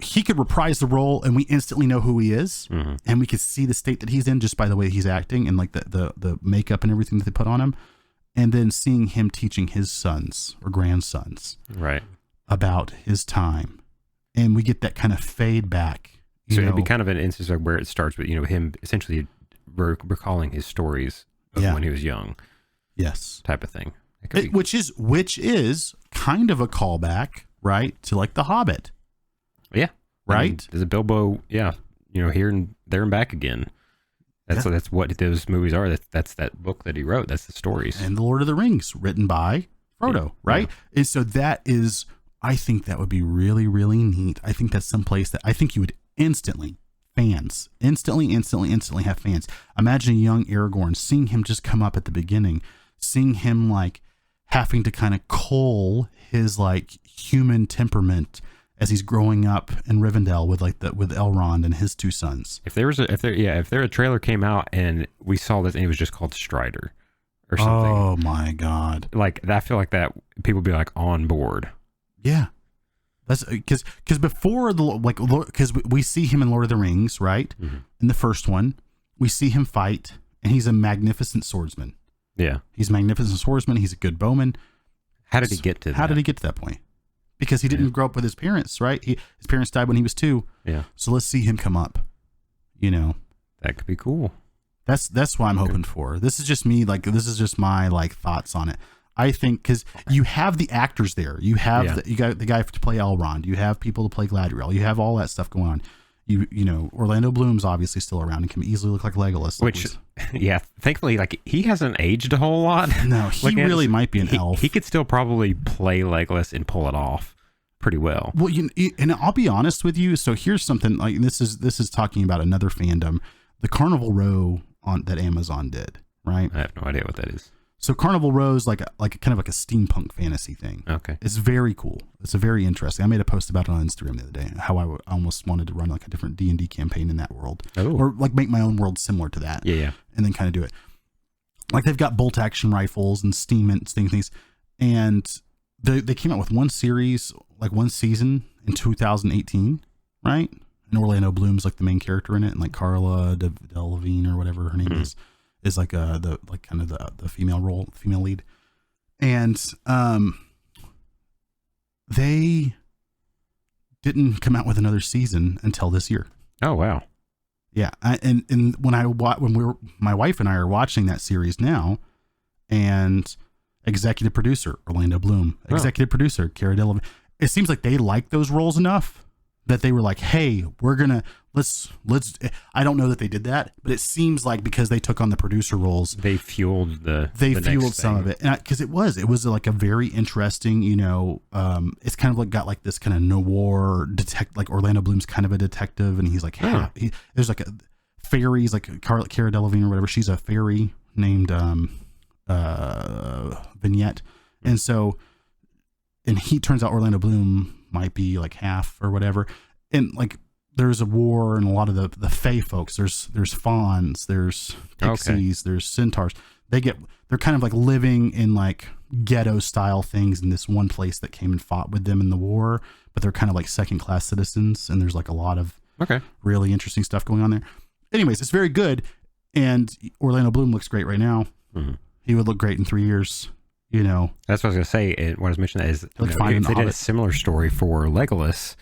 he could reprise the role and we instantly know who he is, and we could see the state that he's in just by the way he's acting and like the makeup and everything that they put on him, and then seeing him teaching his sons or grandsons about his time. And we get that kind of fade back. So it'd be kind of an instance of where it starts with, you know, him essentially recalling his stories of when he was young. Yes. Type of thing. Which is kind of a callback, right, to like The Hobbit. Yeah. Right? I mean, there's a Bilbo, you know, here and there and back again. That's what those movies are. That's that book that he wrote. That's the stories. And The Lord of the Rings, written by Frodo, right? Yeah. And so that is... I think that would be really, really neat. I think that's someplace that I think you would instantly have fans. Imagine a young Aragorn, seeing him just come up at the beginning, seeing him like having to kind of cull his like human temperament as he's growing up in Rivendell with Elrond and his two sons. If there a trailer came out and we saw this and it was just called Strider or something. Oh my God. Like I feel like that people would be like on board. Yeah, that's because before because we see him in Lord of the Rings, right? In the first one, we see him fight, and he's a magnificent swordsman. Yeah, he's a magnificent swordsman. He's a good bowman. How did he get to? How did he get to that point? Because he didn't grow up with his parents, right? His parents died when he was 2. Yeah. So let's see him come up. You know, that could be cool. That's what I'm hoping for. This is just me. Like this is just my like thoughts on it. I think because you have the actors there, you have you got the guy to play Elrond, you have people to play Galadriel, you have all that stuff going on. You know, Orlando Bloom's obviously still around and can easily look like Legolas. Which, thankfully, like he hasn't aged a whole lot. No, he really might be an elf. He could still probably play Legolas and pull it off pretty well. Well, and I'll be honest with you. So here's something like this is talking about another fandom, the Carnival Row that Amazon did, right? I have no idea what that is. So Carnival Row is like a kind of like a steampunk fantasy thing. Okay. It's very cool. It's a very interesting. I made a post about it on Instagram the other day, how I almost wanted to run like a different D&D campaign in that world. Oh. Or like make my own world similar to that. Yeah. And then kind of do it. Like they've got bolt action rifles and steam and things. And they came out with one series, like one season in 2018, right? And Orlando Bloom's like the main character in it, and like Carla Delevingne or whatever her name is like the female lead. And they didn't come out with another season until this year. Oh wow. Yeah. And my wife and I are watching that series now, and executive producer Orlando Bloom, executive producer Cara Delevingne, it seems like they like those roles enough that they were like, hey, we're gonna let's I don't know that they did that, but it seems like because they took on the producer roles, they fueled some of it. And because it was like a very interesting, you know, it's kind of like got like this kind of noir like Orlando Bloom's kind of a detective, and he's like there's like a fairies, like Cara Delevingne or whatever, she's a fairy named Vignette, and he turns out Orlando Bloom might be like half or whatever, and like there's a war and a lot of the Fae folks, there's fauns, there's pixies, there's centaurs. They're kind of like living in like ghetto style things in this one place that came and fought with them in the war, but they're kind of like second class citizens, and there's like a lot of really interesting stuff going on there. Anyways, it's very good, and Orlando Bloom looks great right now. He would look great in 3 years. You know, that's what I was gonna say. And what I was mentioning is, if they did a similar story for Legolas,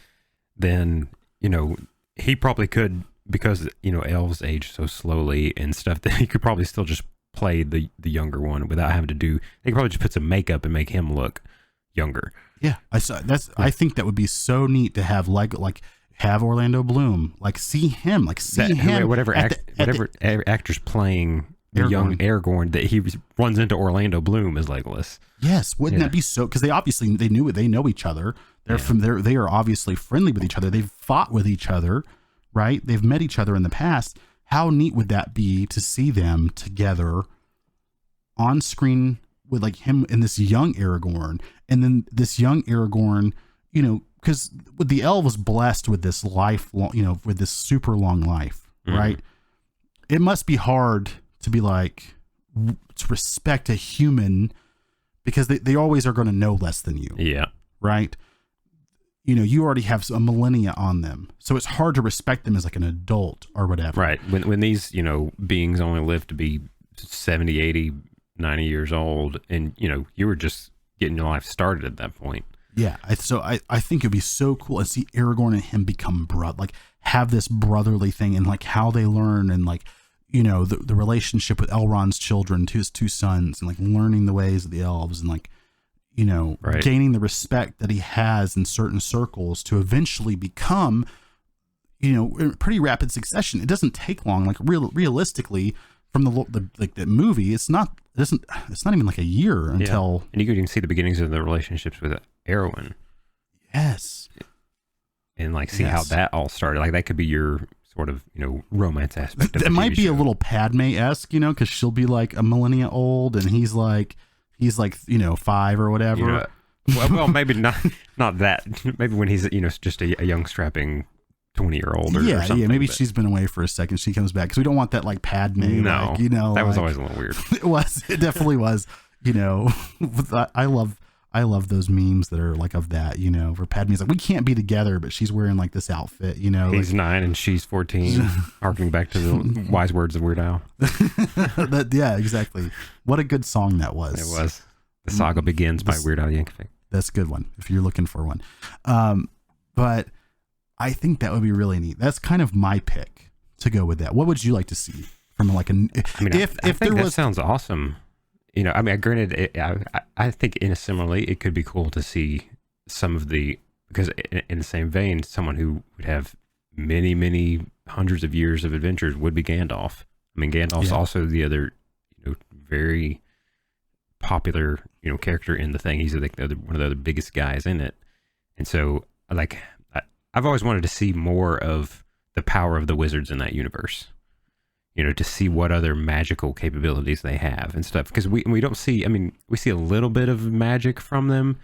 then you know he probably could, because you know elves age so slowly and stuff, that he could probably still just play the younger one without having to do. They could probably just put some makeup and make him look younger. Yeah, I think that would be so neat to have have Orlando Bloom, whatever actor's playing the young Aragorn that he runs into Orlando Bloom as Legolas. Yes, wouldn't that be so? Because they obviously they know each other. They're from there. They are obviously friendly with each other. They've fought with each other, right? They've met each other in the past. How neat would that be to see them together on screen with like him and this young Aragorn, and then this young Aragorn, you know, because the elf was blessed with this lifelong, you know, with this super long life, right? It must be hard to be like to respect a human because they always are going to know less than you. Yeah. Right. You know, you already have a millennia on them. So it's hard to respect them as like an adult or whatever. Right. When these, you know, beings only live to be 70, 80, 90 years old, and, you know, you were just getting your life started at that point. Yeah. So I think it'd be so cool to see Aragorn and him become like have this brotherly thing and like how they learn and like, you know, the relationship with Elrond's children to his two sons and like learning the ways of the elves and like, you know, gaining the respect that he has in certain circles to eventually become, you know, in pretty rapid succession. It doesn't take long. Like realistically from the movie, it's not even like a year until. And you could even see the beginnings of the relationships with Arwen. Yes. And like see how that all started. Like that could be your sort of, you know, romance aspect of it might be a little Padme-esque, you know, because she'll be like a millennia old and he's like, you know, 5 or whatever. You know, well, maybe not that. Maybe when he's, you know, just a young strapping 20-year-old or something. Yeah, maybe she's been away for a second. She comes back because we don't want that like Padme. No, like, you know, that was always a little weird. It definitely was. You know, I love those memes that are like of that, you know, where Padme's like, we can't be together, but she's wearing like this outfit, you know. He's 9 and she's 14, harkening back to the wise words of Weird Al. Yeah, exactly. What a good song that was. It was. The Saga Begins by Weird Al Yankovic. That's a good one if you're looking for one. But I think that would be really neat. That's kind of my pick to go with that. What would you like to see from like if there was, that sounds awesome. You know, I mean, granted, I think similarly, it could be cool to see some of because in the same vein, someone who would have many, many hundreds of years of adventures would be Gandalf. I mean, Gandalf's also the other, you know, very popular, you know, character in the thing. He's like one of the other biggest guys in it. And so, like, I've always wanted to see more of the power of the wizards in that universe. You know, to see what other magical capabilities they have and stuff. Because we don't see, I mean, we see a little bit of magic from them.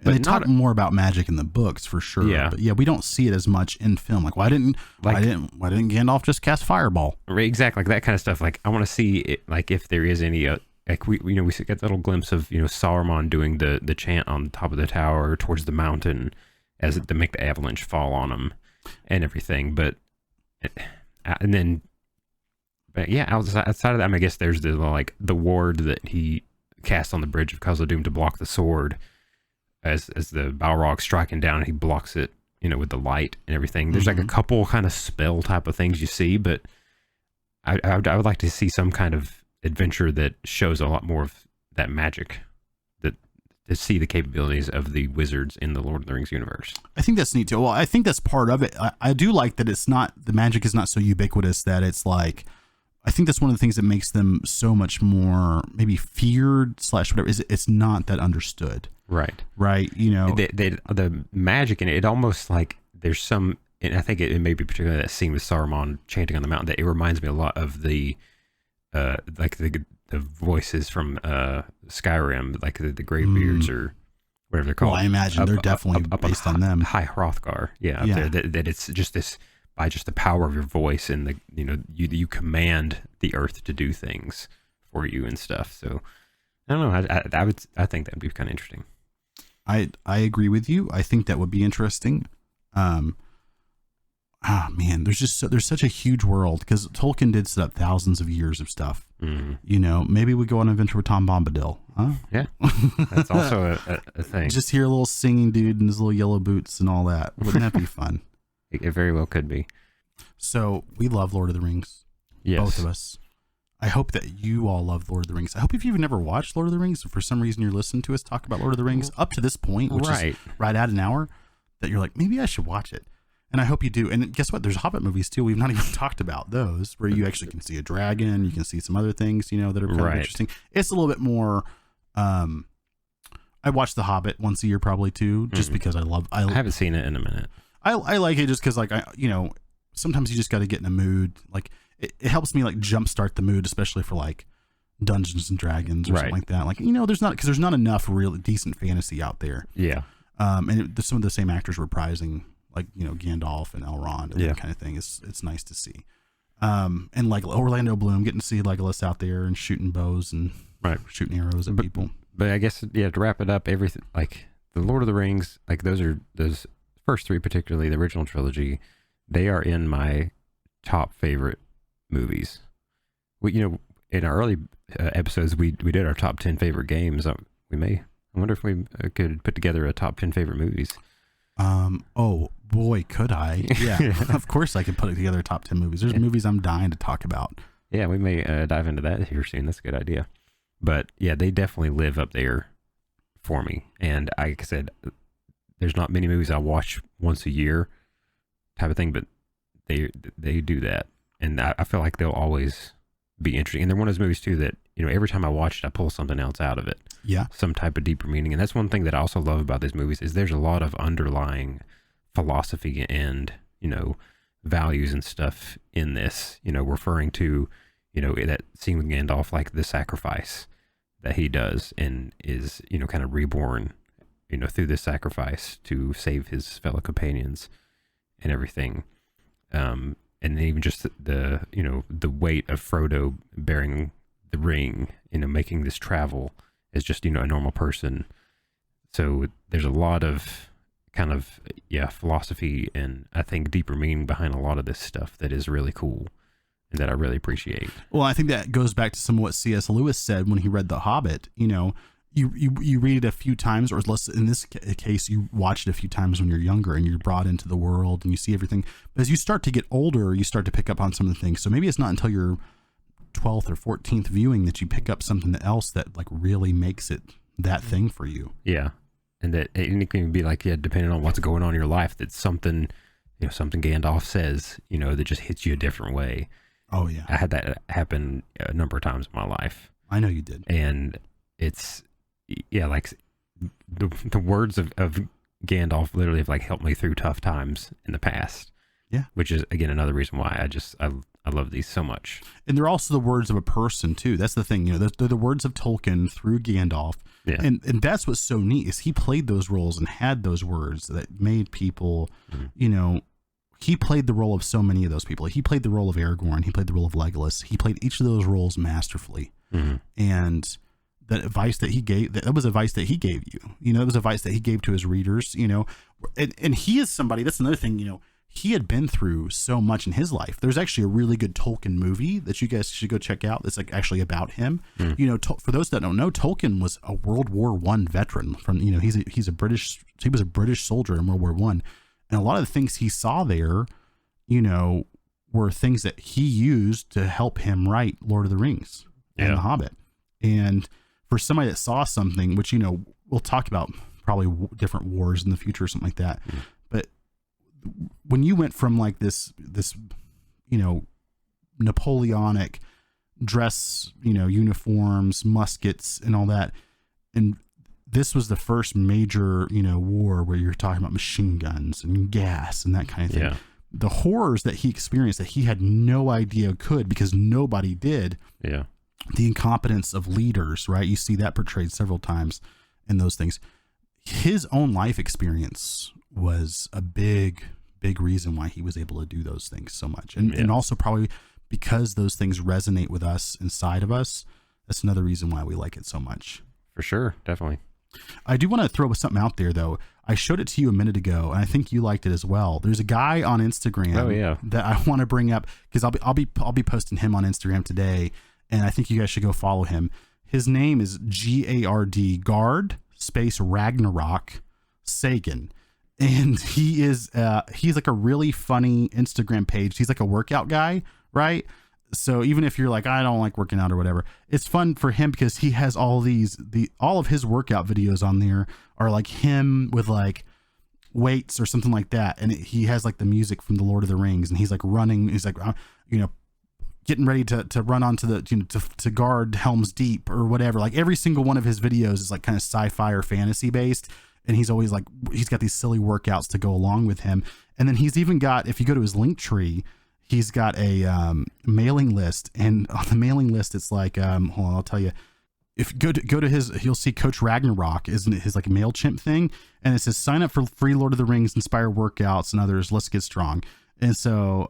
But they talk more about magic in the books for sure. Yeah. But yeah, we don't see it as much in film. Like, why didn't Gandalf just cast Fireball? Exactly. Like that kind of stuff. Like, I want to see it, like if there is any, like we get that little glimpse of, you know, Saruman doing the chant on the top of the tower towards the mountain to make the avalanche fall on him and everything. But yeah, outside of that, I mean, I guess there's the ward that he cast on the bridge of Khazad-dûm to block the sword as the Balrog's striking down, and he blocks it, you know, with the light and everything. There's like a couple kind of spell type of things you see, but I would like to see some kind of adventure that shows a lot more of that magic, to see the capabilities of the wizards in the Lord of the Rings universe. I think that's neat too. Well, I think that's part of it. I do like that the magic is not so ubiquitous that it's like, I think that's one of the things that makes them so much more maybe feared / whatever, is it's not that understood. Right. You know, the magic in it, it almost like there's some, and I think it may be particularly that scene with Saruman chanting on the mountain, that it reminds me a lot of the voices from Skyrim, like the Greybeards or whatever they're called. Well, I imagine they're definitely based on them. High Hrothgar. Yeah. There, that it's just this, by just the power of your voice and the, you know, you command the earth to do things for you and stuff. So I don't know. I think that'd be kind of interesting. I agree with you. I think that would be interesting. Man, there's such a huge world because Tolkien did set up thousands of years of stuff. Mm-hmm. You know, maybe we go on an adventure with Tom Bombadil. Huh? Yeah, that's also a thing. Just hear a little singing dude in his little yellow boots and all that. Wouldn't that be fun? It very well could be. So we love Lord of the Rings. Yes. Both of us. I hope that you all love Lord of the Rings. I hope if you've never watched Lord of the Rings, for some reason you're listening to us talk about Lord of the Rings up to this point, which is right at an hour, that you're like, maybe I should watch it. And I hope you do. And guess what? There's Hobbit movies too. We've not even talked about those, where you actually can see a dragon. You can see some other things, that are kind of interesting. It's a little bit more. I watch The Hobbit once a year, probably too, just because I haven't seen it in a minute. I like it just because sometimes you just got to get in a mood. Like it helps me like jumpstart the mood, especially for like Dungeons and Dragons or something like that. Like there's not enough really decent fantasy out there. Yeah. Some of the same actors reprising, like Gandalf and Elrond and that kind of thing. It's nice to see. And like Orlando Bloom getting to see Legolas out there and shooting bows and shooting arrows at people. But I guess to wrap it up, everything like the Lord of the Rings, like those first three, particularly the original trilogy, they are in my top favorite movies. We in our early episodes we did our top 10 favorite games. I wonder if we could put together a top 10 favorite movies. Oh boy, could I? Yeah, of course I could put together a top 10 movies. There's movies I'm dying to talk about. Yeah, we may dive into that here soon. That's a good idea. But yeah, they definitely live up there for me. And like I said, there's not many movies I watch once a year type of thing, but they do that. And I feel like they'll always be interesting. And they're one of those movies too that, every time I watch it, I pull something else out of it. Yeah. Some type of deeper meaning. And that's one thing that I also love about these movies is there's a lot of underlying philosophy and, values and stuff in this, referring to, that scene with Gandalf, like the sacrifice that he does and is, kind of reborn, through this sacrifice to save his fellow companions and everything. And then even just the weight of Frodo bearing the ring, making this travel as just, a normal person. So there's a lot of kind of, philosophy and I think deeper meaning behind a lot of this stuff that is really cool and that I really appreciate. Well, I think that goes back to some of what C.S. Lewis said when he read The Hobbit. You read it a few times, or in this case, you watch it a few times when you're younger and you're brought into the world and you see everything. But as you start to get older, you start to pick up on some of the things. So maybe it's not until your 12th or 14th viewing that you pick up something else that like really makes it that thing for you. Yeah. And that it can be like, depending on what's going on in your life, that something, something Gandalf says, that just hits you a different way. Oh yeah. I had that happen a number of times in my life. I know you did. And it's, like the words of Gandalf literally have like helped me through tough times in the past. Yeah. Which is again, another reason why I love these so much. And they're also the words of a person too. That's the thing, they're the words of Tolkien through Gandalf. Yeah. And that's what's so neat is he played those roles and had those words that made people, he played the role of so many of those people. He played the role of Aragorn. He played the role of Legolas. He played each of those roles masterfully. Mm-hmm. And that advice that he gave, that was advice that he gave you, that was advice that he gave to his readers, and he is somebody, that's another thing, he had been through so much in his life. There's actually a really good Tolkien movie that you guys should go check out. That's like actually about him. For those that don't know, Tolkien was a World War I veteran from, he was a British soldier in World War I. And a lot of the things he saw there, were things that he used to help him write Lord of the Rings and The Hobbit. And for somebody that saw something, which, we'll talk about probably different wars in the future or something like that. But when you went from like this, Napoleonic dress, uniforms, muskets and all that. And this was the first major, war where you're talking about machine guns and gas and that kind of thing. Yeah. The horrors that he experienced that he had no idea could, because nobody did. Yeah. The incompetence of leaders, right? You see that portrayed several times in those things. His own life experience was a big reason why he was able to do those things so much. And also probably because those things resonate with us inside of us. That's another reason why we like it so much. For sure. Definitely. I do want to throw something out there though. I showed it to you a minute ago and I think you liked it as well. There's a guy on Instagram that I want to bring up because I'll be posting him on Instagram today. And I think you guys should go follow him. His name is Gard space Ragnarok Sagan. And he's like a really funny Instagram page. He's like a workout guy, right? So even if you're like, I don't like working out or whatever, it's fun for him because he has all of his workout videos on there are like him with like weights or something like that, and he has like the music from the Lord of the Rings, and he's like running, he's like getting ready to run onto the to guard Helm's Deep or whatever. Like every single one of his videos is like kind of sci-fi or fantasy based, and he's always like, he's got these silly workouts to go along with him. And then he's even got, if you go to his link tree, he's got a mailing list, and on the mailing list it's like hold on, I'll tell you. If you go to his, you'll see Coach Ragnarok, isn't it, his like MailChimp thing, and it says sign up for free Lord of the Rings inspired workouts and others. Let's get strong. And so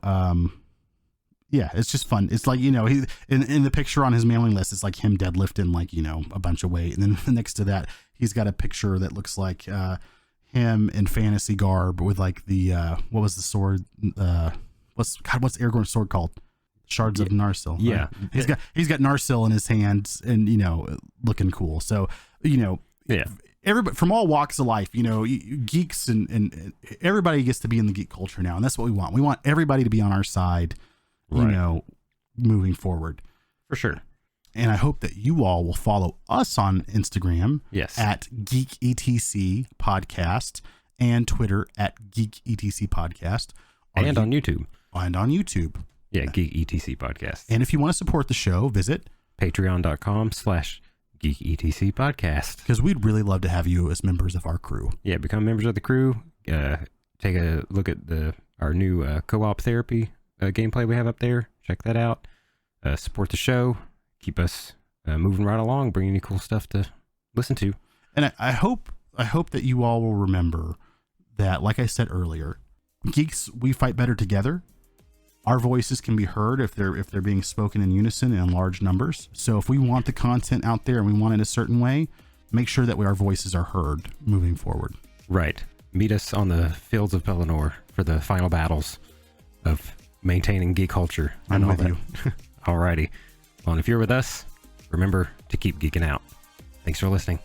yeah, it's just fun. It's like, he in the picture on his mailing list, it's like him deadlifting like, a bunch of weight. And then next to that, he's got a picture that looks like him in fantasy garb with like the, what was the sword? What's Aragorn's sword called? Shards of Narsil. Yeah. Right? He's got Narsil in his hands and, looking cool. So, yeah. Everybody from all walks of life, geeks and everybody gets to be in the geek culture now. And that's what we want. We want everybody to be on our side, moving forward. For sure. And I hope that you all will follow us on Instagram at Geek ETC Podcast and Twitter at Geek ETC Podcast. And on YouTube. And on YouTube. Yeah, Geek ETC Podcast. And if you want to support the show, visit patreon.com/Geek ETC Podcast. Because we'd really love to have you as members of our crew. Yeah, become members of the crew. Take a look at our new co-op therapy gameplay we have up there. Check that out. Support the show. Keep us moving right along, bringing you cool stuff to listen to. And I hope that you all will remember that, like I said earlier, geeks, we fight better together. Our voices can be heard if they're being spoken in unison and in large numbers. So if we want the content out there and we want it a certain way, make sure that our voices are heard moving forward. Right. Meet us on the fields of Pelennor for the final battles of maintaining geek culture. I'm with you. Alrighty. Well, and if you're with us, remember to keep geeking out. Thanks for listening.